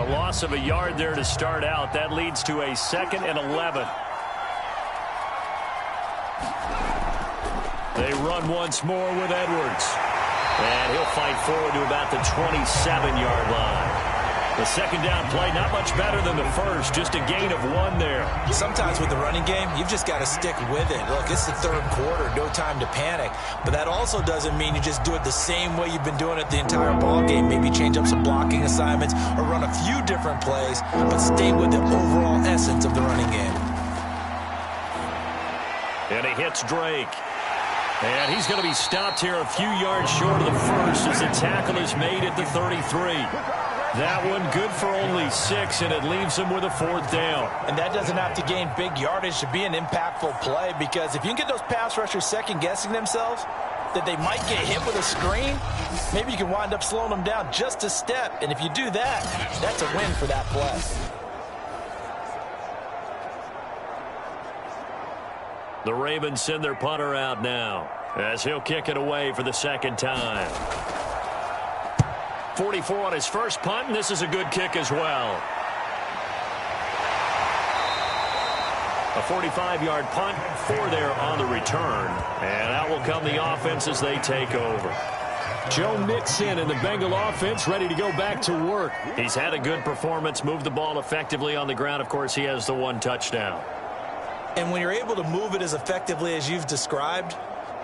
Loss of a yard there to start out. That leads to a 2nd and 11. They run once more with Edwards. And he'll fight forward to about the 27-yard line. The second down play, not much better than the first, just a gain of 1 there. Sometimes with the running game, you've just got to stick with it. Look, it's the third quarter, no time to panic. But that also doesn't mean you just do it the same way you've been doing it the entire ball game. Maybe change up some blocking assignments or run a few different plays, but stay with the overall essence of the running game. And he hits Drake. And he's going to be stopped here a few yards short of the first as the tackle is made at the 33. That one good for only 6, and it leaves him with a 4th down. And that doesn't have to gain big yardage to be an impactful play, because if you can get those pass rushers second-guessing themselves, that they might get hit with a screen, maybe you can wind up slowing them down just a step. And if you do that, that's a win for that play. The Ravens send their punter out now. as he'll kick it away for the second time. 44 on his first punt, and this is a good kick as well. A 45-yard punt, 4 there on the return. And out will come the offense as they take over. Joe Mixon and the Bengal offense ready to go back to work. He's had a good performance, moved the ball effectively on the ground. Of course, he has the 1 touchdown. And when you're able to move it as effectively as you've described,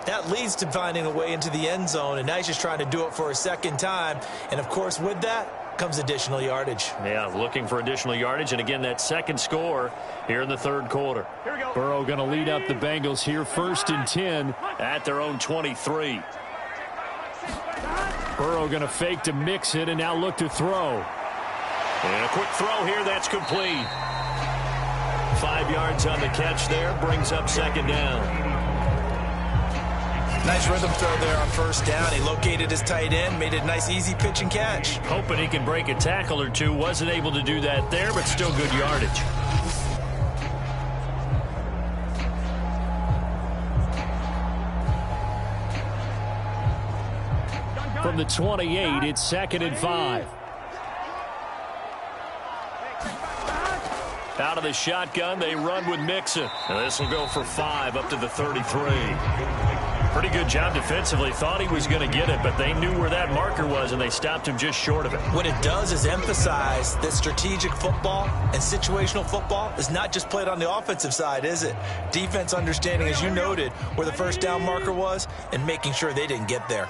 that leads to finding a way into the end zone. And now he's just trying to do it for a second time. And, of course, with that comes additional yardage. Yeah, looking for additional yardage. And, again, that second score here in the third quarter. Burrow going to lead up the Bengals here, 1st and 10 at their own 23. Burrow going to fake to Mixon and now look to throw. And a quick throw here, that's complete. 5 yards on the catch there, brings up second down. Nice rhythm throw there on first down. He located his tight end, made it a nice easy pitch and catch. Hoping he can break a tackle or two. Wasn't able to do that there, but still good yardage. From the 28, it's 2nd and 5. Out of the shotgun, they run with Mixon. Now this will go for 5 up to the 33. Pretty good job defensively. Thought he was going to get it, but they knew where that marker was, and they stopped him just short of it. What it does is emphasize that strategic football and situational football is not just played on the offensive side, is it? Defense understanding, as you noted, where the first down marker was and making sure they didn't get there.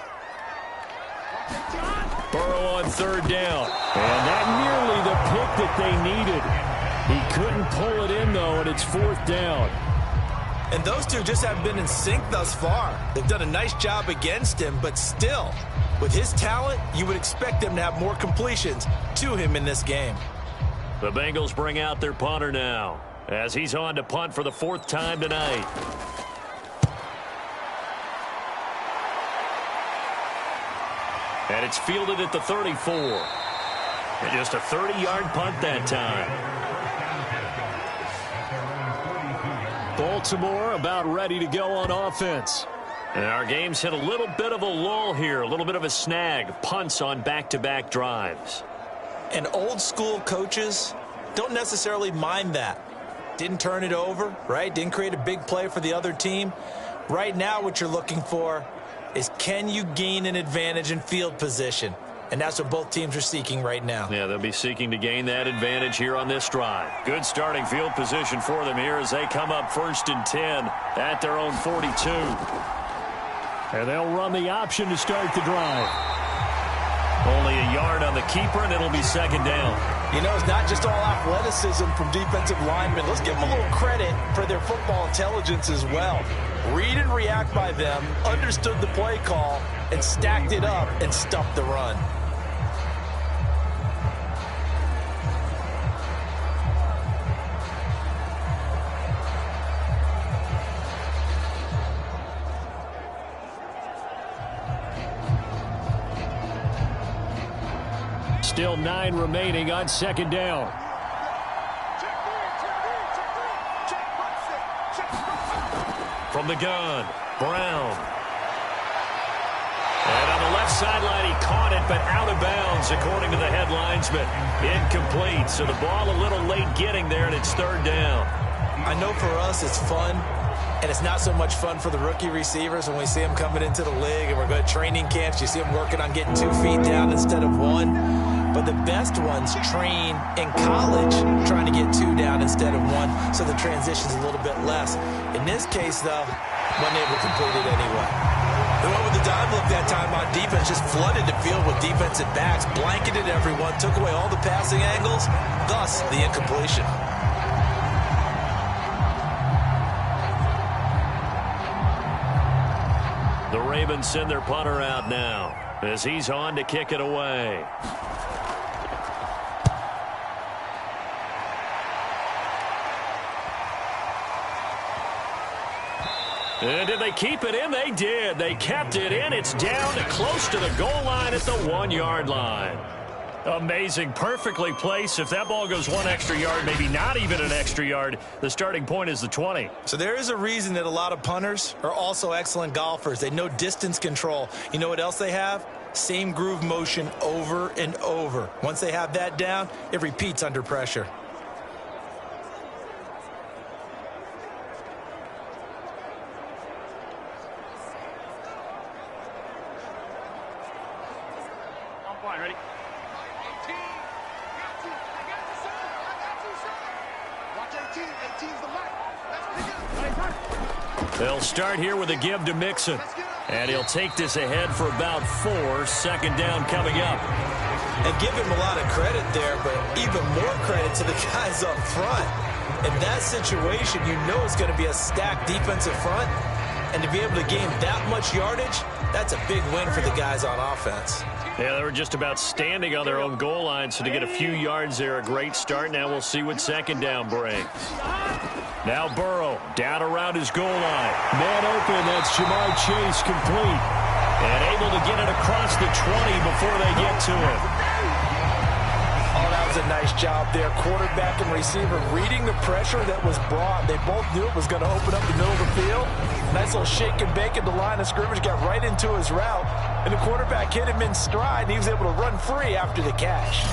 Burrow on 3rd down. And that nearly the pick that they needed. He couldn't pull it in, though, and it's 4th down. And those two just haven't been in sync thus far. They've done a nice job against him, but still, with his talent, you would expect them to have more completions to him in this game. The Bengals bring out their punter now, as he's on to punt for the 4th time tonight. And it's fielded at the 34. And just a 30-yard punt that time. Baltimore about ready to go on offense. And our game's hit a little bit of a lull here, a little bit of a snag. Punts on back-to-back drives. And old-school coaches don't necessarily mind that. Didn't turn it over, right? Didn't create a big play for the other team. Right now what you're looking for is, can you gain an advantage in field position? And that's what both teams are seeking right now. Yeah, they'll be seeking to gain that advantage here on this drive. Good starting field position for them here as they come up 1st and 10 at their own 42. And they'll run the option to start the drive. Only a yard on the keeper, and it'll be 2nd down. You know, it's not just all athleticism from defensive linemen. Let's give them a little credit for their football intelligence as well. Read and react by them, understood the play call, and stacked it up and stuffed the run. Still 9 remaining on 2nd down. From the gun, Brown. And on the left sideline, he caught it, but out of bounds, according to the head linesman. Incomplete, so the ball a little late getting there, and it's 3rd down. I know for us it's fun, and it's not so much fun for the rookie receivers when we see them coming into the league, and we're going to training camps. You see them working on getting 2 feet down instead of 1. But the best ones train in college trying to get 2 down instead of 1, so the transition's a little bit less. In this case, though, wasn't able to complete it anyway. They went with the dive look that time on defense, just flooded the field with defensive backs, blanketed everyone, took away all the passing angles, thus the incompletion. The Ravens send their punter out now as he's on to kick it away. And did they keep it in? They did. They kept it in. It's down to close to the goal line at the 1-yard line. Amazing. Perfectly placed. If that ball goes 1 extra yard, maybe not even an extra yard, the starting point is the 20. So there is a reason that a lot of punters are also excellent golfers. They know distance control. You know what else they have? Same groove motion over and over. Once they have that down, it repeats under pressure. Ready? They'll start here with a give to Mixon. And he'll take this ahead for about 4. Second down coming up. And give him a lot of credit there, but even more credit to the guys up front. In that situation, you know it's going to be a stacked defensive front. And to be able to gain that much yardage, that's a big win for the guys on offense. Yeah, they were just about standing on their own goal line, so to get a few yards there, a great start. Now we'll see what second down brings. Now Burrow down around his goal line. Man open, that's Jamar Chase complete. And able to get it across the 20 before they get to him. Oh, that was a nice job there. Quarterback and receiver reading the pressure that was brought. They both knew it was going to open up the middle of the field. Nice little shake and bake at the line of scrimmage, got right into his route. And the quarterback hit him in stride, and he was able to run free after the catch.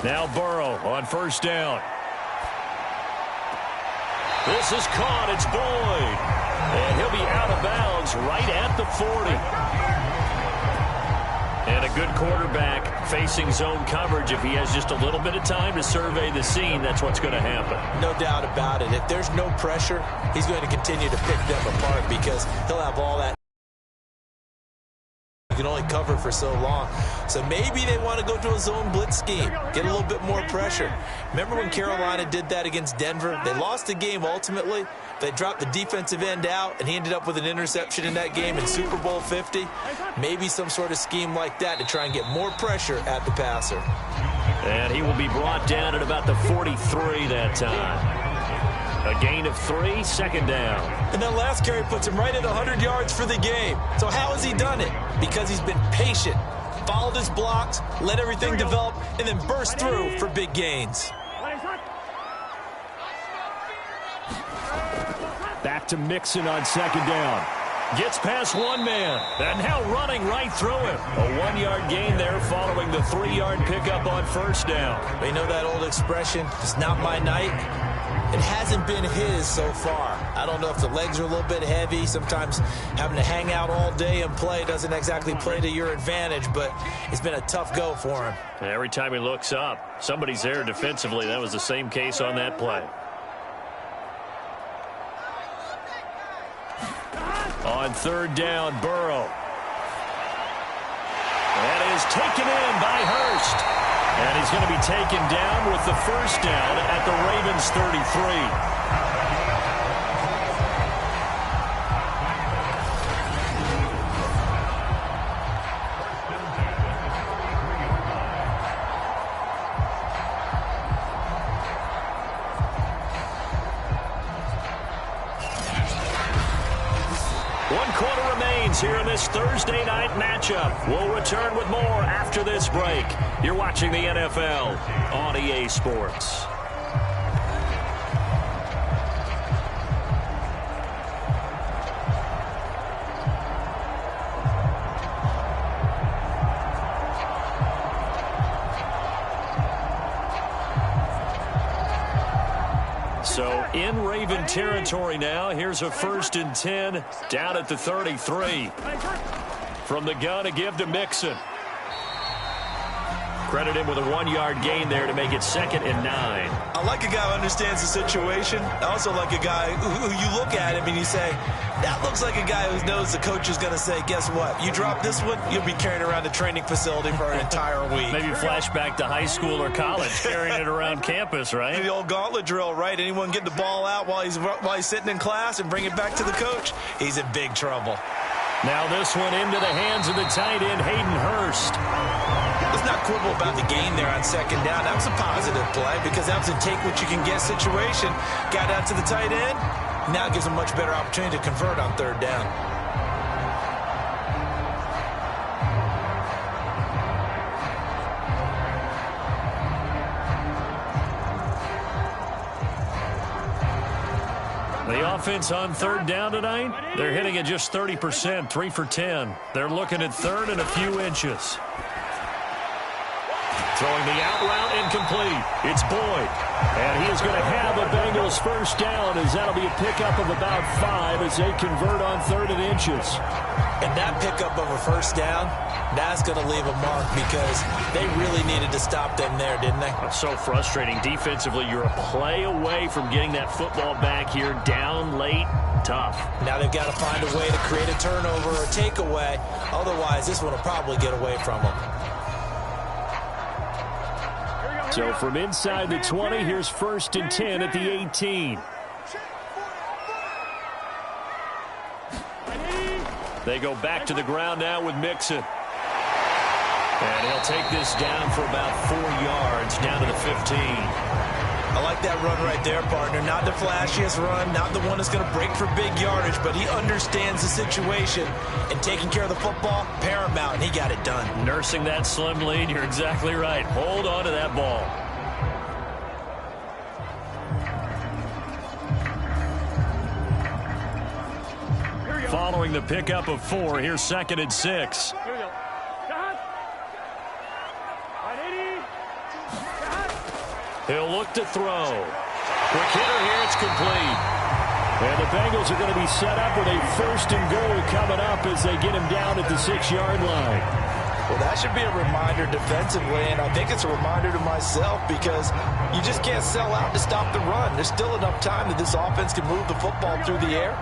Now Burrow on first down. This is caught. It's Boyd. And he'll be out of bounds right at the 40. And a good quarterback facing zone coverage. If he has just a little bit of time to survey the scene, that's what's going to happen. No doubt about it. If there's no pressure, he's going to continue to pick them apart because he'll have all that. You can only cover for so long. So maybe they want to go to a zone blitz scheme, get a little bit more pressure. Remember when Carolina did that against Denver? They lost the game ultimately. They dropped the defensive end out, and he ended up with an interception in that game in Super Bowl 50. Maybe some sort of scheme like that to try and get more pressure at the passer. And he will be brought down at about the 43 that time. A gain of 3, second down. And that last carry puts him right at 100 yards for the game. So how has he done it? Because he's been patient, followed his blocks, let everything develop, and then burst through for big gains. Back to Mixon on second down. Gets past one man, and now running right through him. A 1-yard gain there following the 3-yard pickup on first down. We know that old expression, it's not my night. It hasn't been his so far. I don't know if the legs are a little bit heavy. Sometimes having to hang out all day and play doesn't exactly play to your advantage, but it's been a tough go for him. And every time he looks up, somebody's there defensively. That was the same case on that play. On third down, Burrow. That is taken in by Hurst. And he's going to be taken down with the first down at the Ravens 33. Here in this Thursday night matchup. We'll return with more after this break. You're watching the NFL on EA Sports. So in Raven territory now. Here's a 1st and 10 down at the 33. From the gun, a give to Mixon. Credit him with a 1-yard gain there to make it 2nd and 9. I like a guy who understands the situation. I also like a guy who you look at him and you say, that looks like a guy who knows the coach is going to say, guess what? You drop this one, you'll be carrying around the training facility for an entire week. Maybe flashback to high school or college, carrying it around campus, right? The old gauntlet drill, right? Anyone get the ball out while he's sitting in class and bring it back to the coach? He's in big trouble. Now this one into the hands of the tight end, Hayden Hurst. Let's not quibble about the gain there on second down. That was a positive play because that was a take-what-you-can-get situation. Got out to the tight end. Now gives a much better opportunity to convert on third down. The offense on third down tonight, they're hitting at just 30%, 3 for 10. They're looking at third and a few inches. Throwing the out route incomplete. It's Boyd. And he is going to have a Bengals first down as that'll be a pickup of about 5 as they convert on third and inches. And that pickup of a first down, that's going to leave a mark because they really needed to stop them there, didn't they? That's so frustrating. Defensively, you're a play away from getting that football back here down late. Tough. Now they've got to find a way to create a turnover or takeaway. Otherwise, this one will probably get away from them. So from inside the 20, here's first and 10 at the 18. They go back to the ground now with Mixon. And he'll take this down for about 4 yards, down to the 15. I like that run right there, partner. Not the flashiest run, not the one that's going to break for big yardage, but he understands the situation, and taking care of the football, paramount, and he got it done. Nursing that slim lead, you're exactly right. Hold on to that ball. Following the pickup of 4, here's second and 6. Here we go. He'll look to throw. Quick hitter here, it's complete. And the Bengals are going to be set up with a first and goal coming up as they get him down at the 6-yard line. Well, that should be a reminder defensively, and I think it's a reminder to myself because you just can't sell out to stop the run. There's still enough time that this offense can move the football through the air,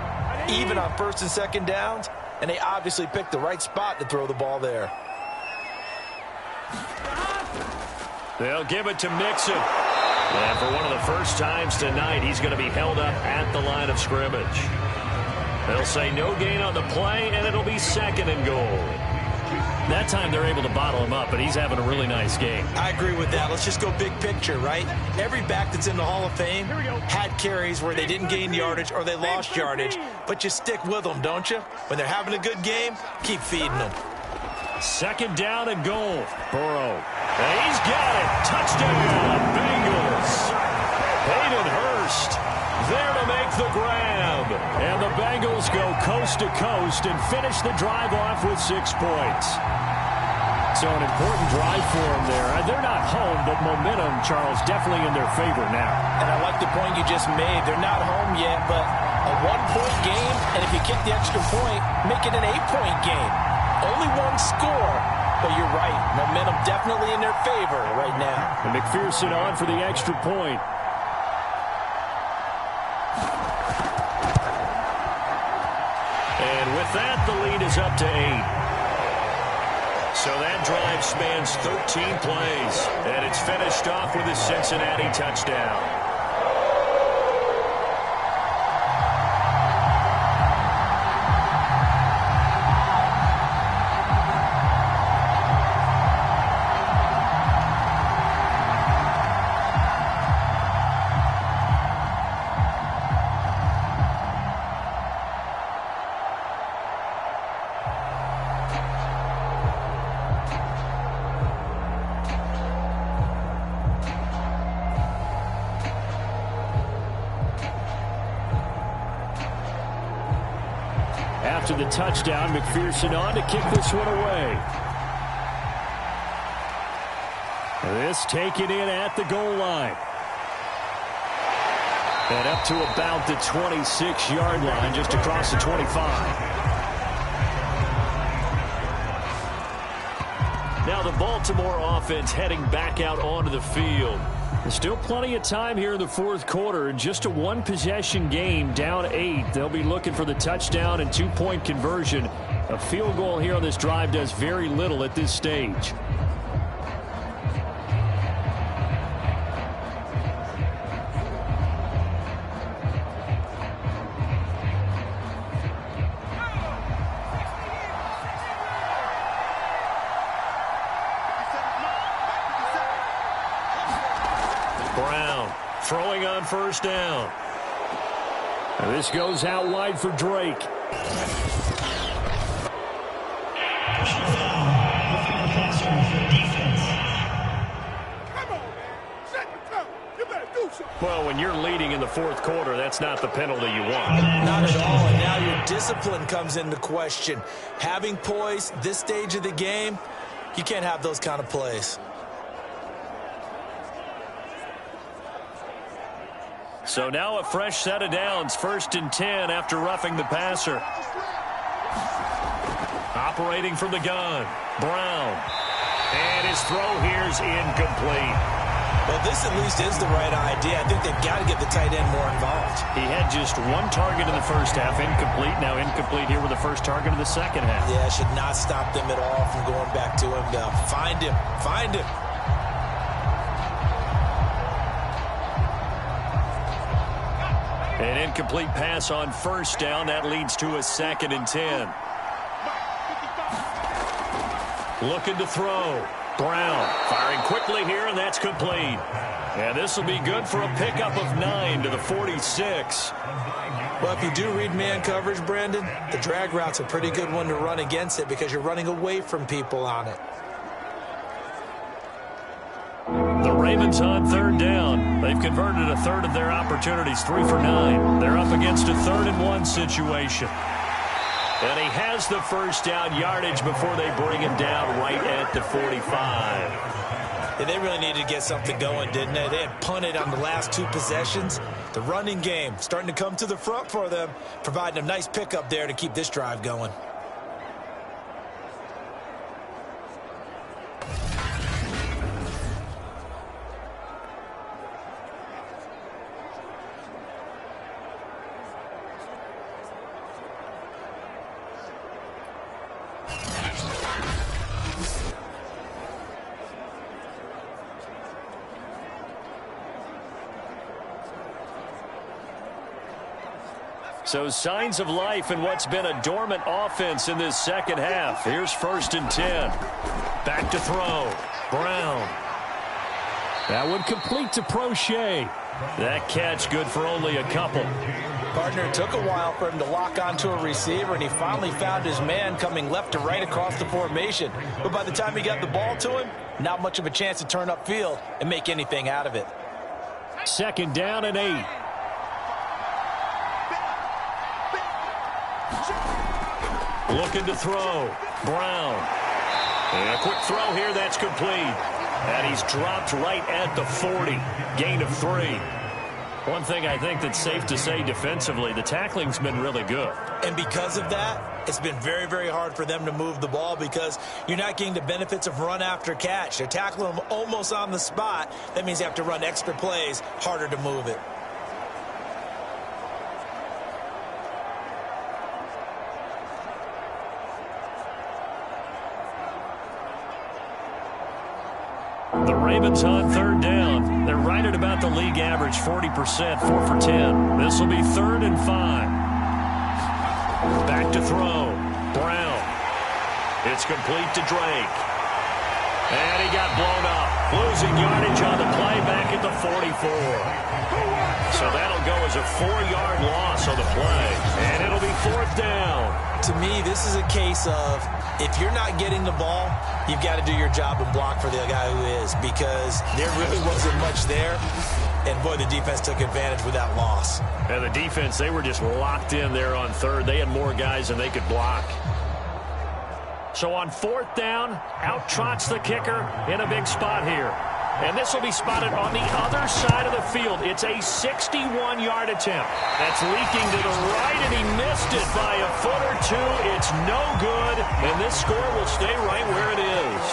even on first and second downs, and they obviously picked the right spot to throw the ball there. They'll give it to Mixon. And for one of the first times tonight, he's going to be held up at the line of scrimmage. They'll say no gain on the play, and it'll be second and goal. That time they're able to bottle him up, but he's having a really nice game. I agree with that. Let's just go big picture, right? Every back that's in the Hall of Fame had carries where they didn't gain yardage or they lost yardage, but you stick with them, don't you? When they're having a good game, keep feeding them. Second down and goal. Burrow. And he's got it. Touchdown, Bengals. Hayden Hurst there to make the grab. And the Bengals go coast to coast and finish the drive off with 6 points. So an important drive for them there. They're not home, but momentum, Charles, definitely in their favor now. And I like the point you just made. They're not home yet, but a 1-point game, and if you kick the extra point, make it an 8-point game. Only 1 score, but you're right. Momentum definitely in their favor right now. And McPherson on for the extra point. And with that, the lead is up to 8. So that drive spans 13 plays, and it's finished off with a Cincinnati touchdown. After the touchdown, McPherson on to kick this one away. This taken in at the goal line. And up to about the 26-yard line, just across the 25. Now the Baltimore offense heading back out onto the field. There's still plenty of time here in the fourth quarter. Just a 1-possession game, down 8. They'll be looking for the touchdown and 2-point conversion. A field goal here on this drive does very little at this stage. Brown throwing on first down. And this goes out wide for Drake. Well, when you're leading in the fourth quarter, that's not the penalty you want. Not at all, and now your discipline comes into question. Having poise this stage of the game, you can't have those kind of plays. So now a fresh set of downs, 1st and 10 after roughing the passer. Operating from the gun, Brown. And his throw here's incomplete. Well, this at least is the right idea. I think they've got to get the tight end more involved. He had just one target in the first half, incomplete. Now incomplete here with the first target of the second half. Yeah, should not stop them at all from going back to him. Find him. Find him. An incomplete pass on first down. That leads to a 2nd and 10. Looking to throw. Brown firing quickly here, and that's complete. And this will be good for a pickup of 9 to the 46. Well, if you do read man coverage, Brandon, the drag route's a pretty good one to run against it because you're running away from people on it. The Ravens on 3rd down. They've converted a third of their opportunities, 3 for 9. They're up against a 3rd and 1 situation. And he has the first down yardage before they bring him down right at the 45. Yeah, they really needed to get something going, didn't they? They had punted on the last 2 possessions. The running game starting to come to the front for them, providing a nice pickup there to keep this drive going. So signs of life in what's been a dormant offense in this second half. Here's 1st and 10. Back to throw. Brown. That one complete to Prochet. That catch good for only a couple. Partner, it took a while for him to lock onto a receiver, and he finally found his man coming left to right across the formation. But by the time he got the ball to him, not much of a chance to turn upfield and make anything out of it. 2nd down and 8. Looking to throw. Brown. And a quick throw here. That's complete. And he's dropped right at the 40. Gain of 3. One thing I think that's safe to say defensively, the tackling's been really good. And because of that, it's been very, very hard for them to move the ball because you're not getting the benefits of run after catch. They're tackling them almost on the spot. That means you have to run extra plays, harder to move it. The Ravens on 3rd down. They're right at about the league average, 40%, 4 for 10. This will be 3rd and 5. Back to throw. Brown. It's complete to Drake. And he got blown up. Losing yardage on the play back at the 44. So that'll go as a 4-yard loss on the play. And it'll be 4th down. To me, this is a case of if you're not getting the ball, you've got to do your job and block for the guy who is, because there really wasn't much there. And, boy, the defense took advantage with that loss. And the defense, they were just locked in there on 3rd. They had more guys than they could block. So on 4th down, out trots the kicker in a big spot here. And this will be spotted on the other side of the field. It's a 61-yard attempt. That's leaking to the right, and he missed it by a foot or 2. It's no good, and this score will stay right where it is.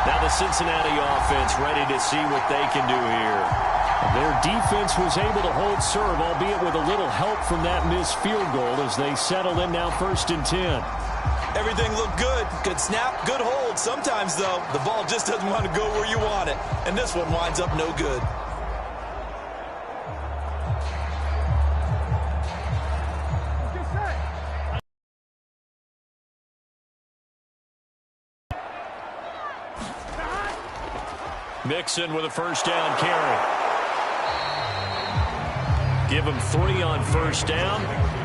Now the Cincinnati offense ready to see what they can do here. Their defense was able to hold serve, albeit with a little help from that missed field goal as they settle in now 1st and 10. Everything looked good. Good snap, good hold. Sometimes, though, the ball just doesn't want to go where you want it. And this one winds up no good. Mixon with a first down carry. Give him 3 on first down.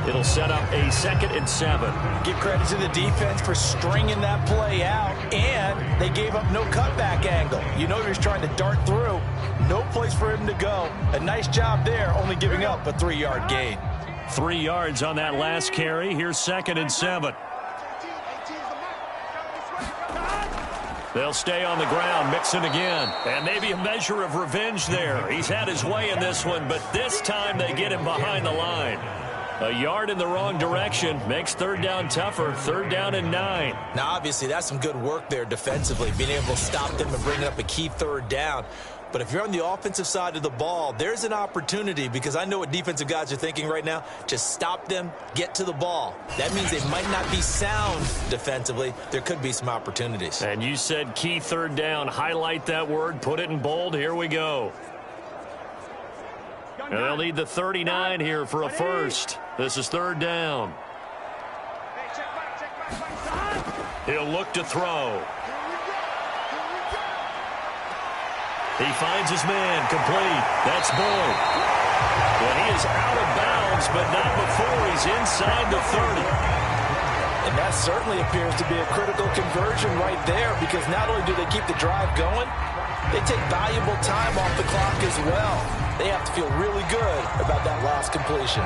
It'll set up a 2nd and 7. Give credit to the defense for stringing that play out, and they gave up no cutback angle. You know he was trying to dart through. No place for him to go. A nice job there, only giving up a 3-yard gain. 3 yards on that last carry. Here's 2nd and 7. They'll stay on the ground. Mixon again. And maybe a measure of revenge there. He's had his way in this one, but this time they get him behind the line. A yard in the wrong direction makes 3rd down tougher. 3rd down and 9. Now, obviously, that's some good work there defensively, being able to stop them and bring up a key 3rd down. But if you're on the offensive side of the ball, there's an opportunity, because I know what defensive guys are thinking right now. Just stop them, get to the ball. That means they might not be sound defensively. There could be some opportunities. And you said key 3rd down. Highlight that word. Put it in bold. Here we go. And they'll need the 39 here for a first. This is 3rd down. He'll look to throw. He finds his man, complete. That's Boyd. Well, he is out of bounds, but not before he's inside the 30. And that certainly appears to be a critical conversion right there, because not only do they keep the drive going, they take valuable time off the clock as well. They have to feel really good about that last completion.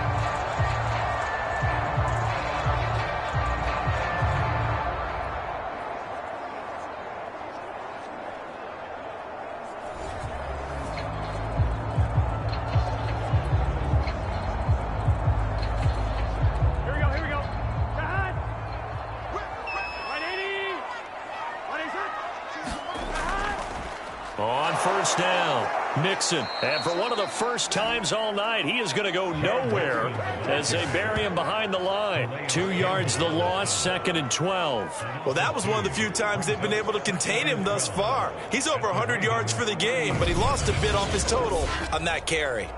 Mixon, and for one of the first times all night, he is going to go nowhere as they bury him behind the line. 2 yards the loss, 2nd and 12. Well, that was one of the few times they've been able to contain him thus far. He's over 100 yards for the game, but he lost a bit off his total on that carry.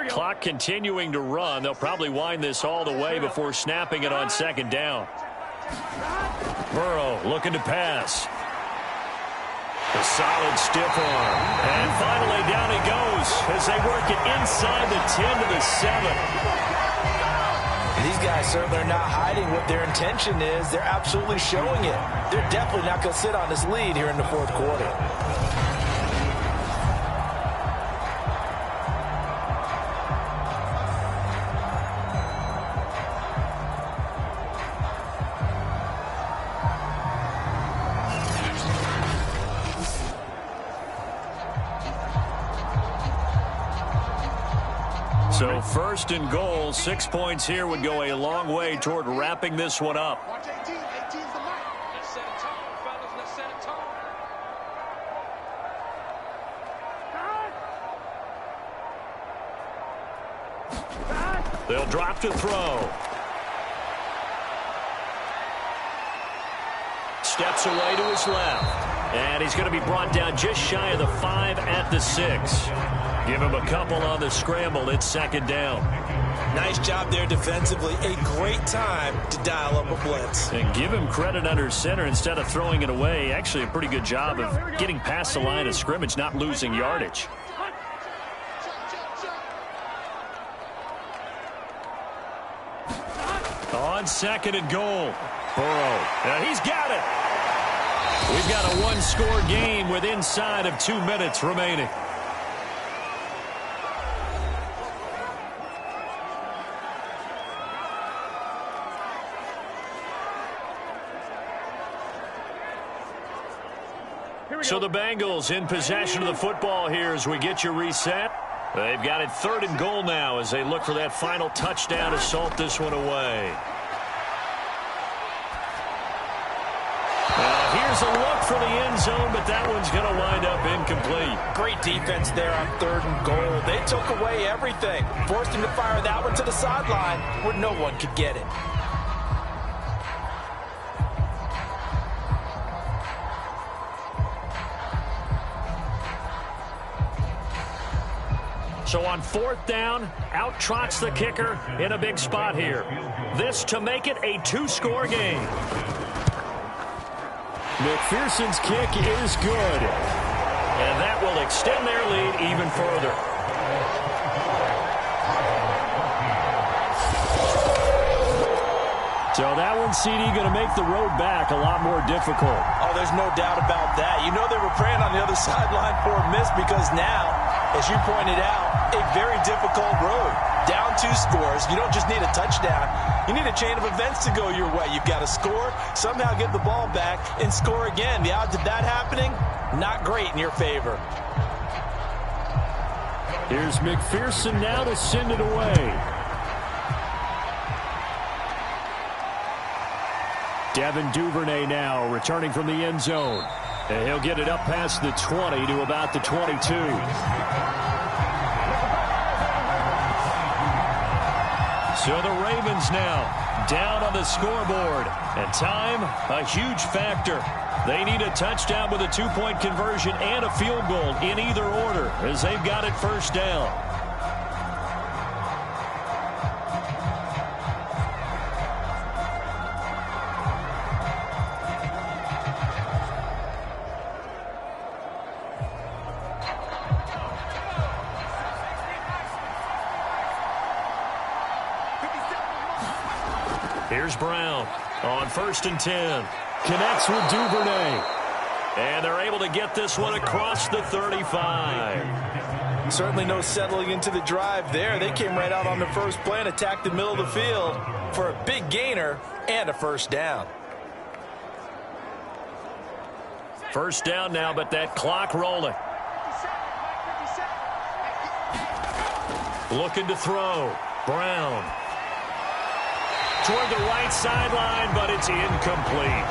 Clock continuing to run. They'll probably wind this all the way before snapping it on 2nd down. Burrow looking to pass. A solid stiff arm. And finally down he goes as they work it inside the 10 to the 7. These guys certainly are not hiding what their intention is. They're absolutely showing it. They're definitely not going to sit on this lead here in the 4th quarter. So 1st and goal, 6 points here would go a long way toward wrapping this one up. Watch 18. 18's the mark. Let's set a tone, fellas. Let's set a tone. They'll drop to throw. Steps away to his left. And he's going to be brought down just shy of the 5 at the 6. Give him a couple on the scramble. It's 2nd down. Nice job there defensively. A great time to dial up a blitz. And give him credit under center instead of throwing it away. Actually a pretty good job of getting past the line of scrimmage, not losing yardage. On 2nd and goal. Burrow. And he's got it. We've got a one-score game with inside of 2 minutes remaining. So the Bengals in possession of the football here as we get you reset. They've got it 3rd and goal now as they look for that final touchdown to salt this one away. Here's a look for the end zone, but that one's going to wind up incomplete. Great defense there on 3rd and goal. They took away everything. Forced him to fire that one to the sideline where no one could get it. So on 4th down, out trots the kicker in a big spot here. This to make it a 2-score game. McPherson's kick is good. And that will extend their lead even further. So that one, CD, going to make the road back a lot more difficult. Oh, there's no doubt about that. You know they were praying on the other sideline for a miss because now, as you pointed out, a very difficult road. Down 2 scores. You don't just need a touchdown. You need a chain of events to go your way. You've got to score, somehow get the ball back, and score again. The odds of that happening, not great in your favor. Here's McPherson now to send it away. Devin Duvernay now returning from the end zone. And he'll get it up past the 20 to about the 22. So the Ravens now down on the scoreboard. And time, a huge factor. They need a touchdown with a 2-point conversion and a field goal in either order as they've got it 1st down. Here's Brown on 1st and 10. Connects with Duvernay. And they're able to get this one across the 35. Certainly no settling into the drive there. They came right out on the first play and attacked the middle of the field for a big gainer and a 1st down. 1st down now, but that clock rolling. Looking to throw. Brown. Toward the right sideline, but it's incomplete.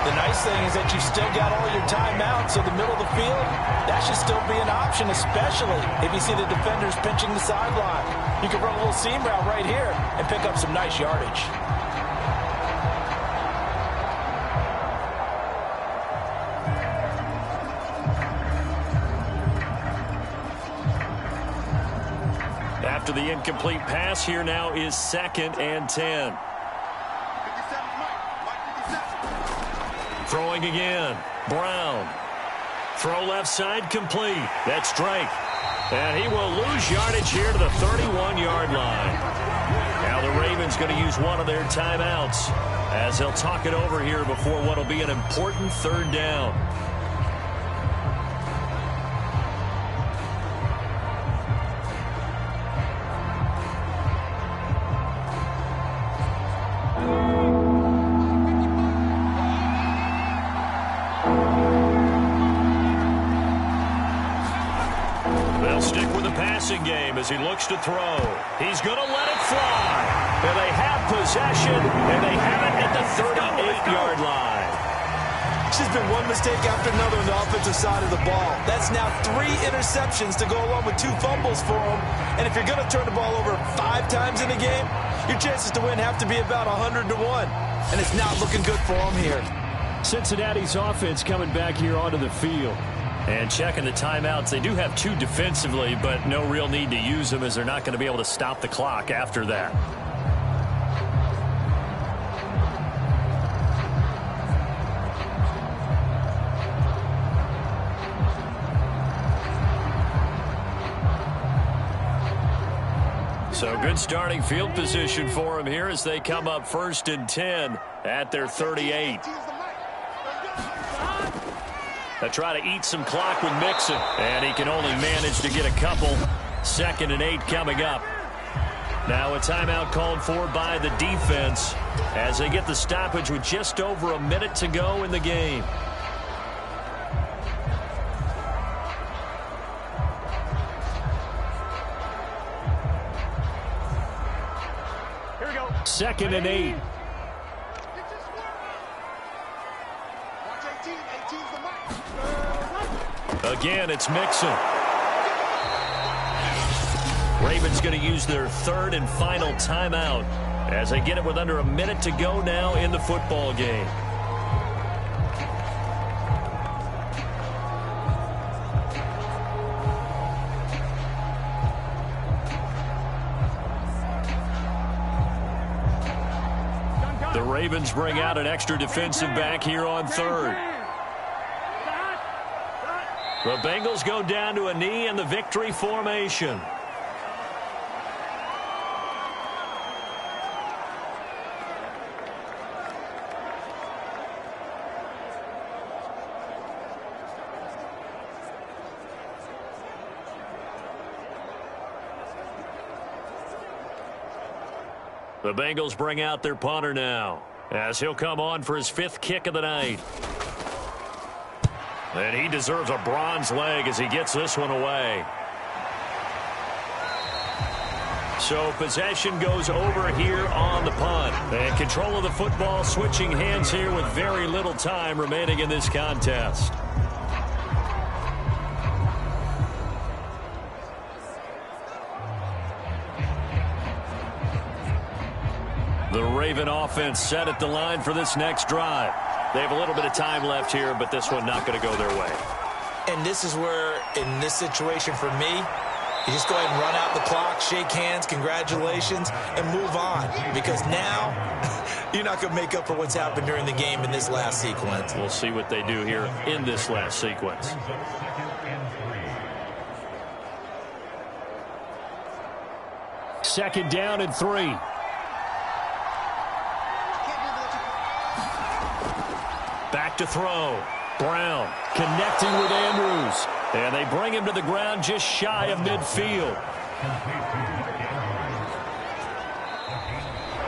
The nice thing is that you've still got all your timeouts, so the middle of the field, that should still be an option, especially if you see the defenders pinching the sideline. You can run a little seam route right here and pick up some nice yardage. After the incomplete pass, here now is 2nd and 10. Throwing again. Brown. Throw left side complete. That's Drake. And he will lose yardage here to the 31-yard line. Now the Ravens going to use one of their timeouts as they'll talk it over here before what will be an important 3rd down. Game as he looks to throw. He's going to let it fly. And they have possession, and they have it at the 38-yard line. It's just been one mistake after another on the offensive side of the ball. That's now 3 interceptions to go along with 2 fumbles for him. And if you're going to turn the ball over 5 times in a game, your chances to win have to be about 100 to 1. And it's not looking good for him here. Cincinnati's offense coming back here onto the field. And checking the timeouts, they do have 2 defensively, but no real need to use them as they're not going to be able to stop the clock after that. So good starting field position for them here as they come up 1st and 10 at their 38. They try to eat some clock with Mixon, and he can only manage to get a couple. 2nd and 8 coming up. Now a timeout called for by the defense as they get the stoppage with just over a minute to go in the game. Here we go. 2nd and 8. Again, it's Mixon. Ravens going to use their 3rd and final timeout as they get it with under a minute to go now in the football game. The Ravens bring out an extra defensive back here on third. The Bengals go down to a knee in the victory formation. The Bengals bring out their punter now, as he'll come on for his 5th kick of the night. And he deserves a bronze leg as he gets this one away. So possession goes over here on the punt. And control of the football switching hands here with very little time remaining in this contest. The Raven offense set at the line for this next drive. They have a little bit of time left here, but this one not going to go their way. And this is where, in this situation for me, you just go ahead and run out the clock, shake hands, congratulations, and move on. Because now, you're not going to make up for what's happened during the game in this last sequence. We'll see what they do here in this last sequence. Second down and 3. Back to throw. Brown connecting with Andrews. And they bring him to the ground just shy of midfield.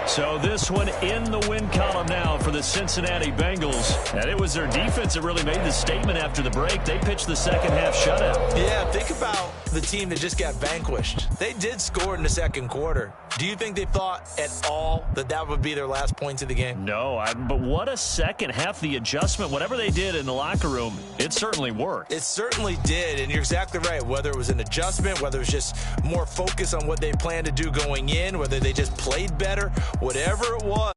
So this one in the win column now for the Cincinnati Bengals. And it was their defense that really made the statement after the break. They pitched the second half shutout. Yeah, think about the team that just got vanquished. They did score in the second quarter. Do you think they thought at all that that would be their last points of the game? No, but what a second half. The adjustment, whatever they did in the locker room, it certainly worked. It certainly did, and you're exactly right. Whether it was an adjustment, whether it was just more focus on what they planned to do going in, whether they just played better, whatever it was.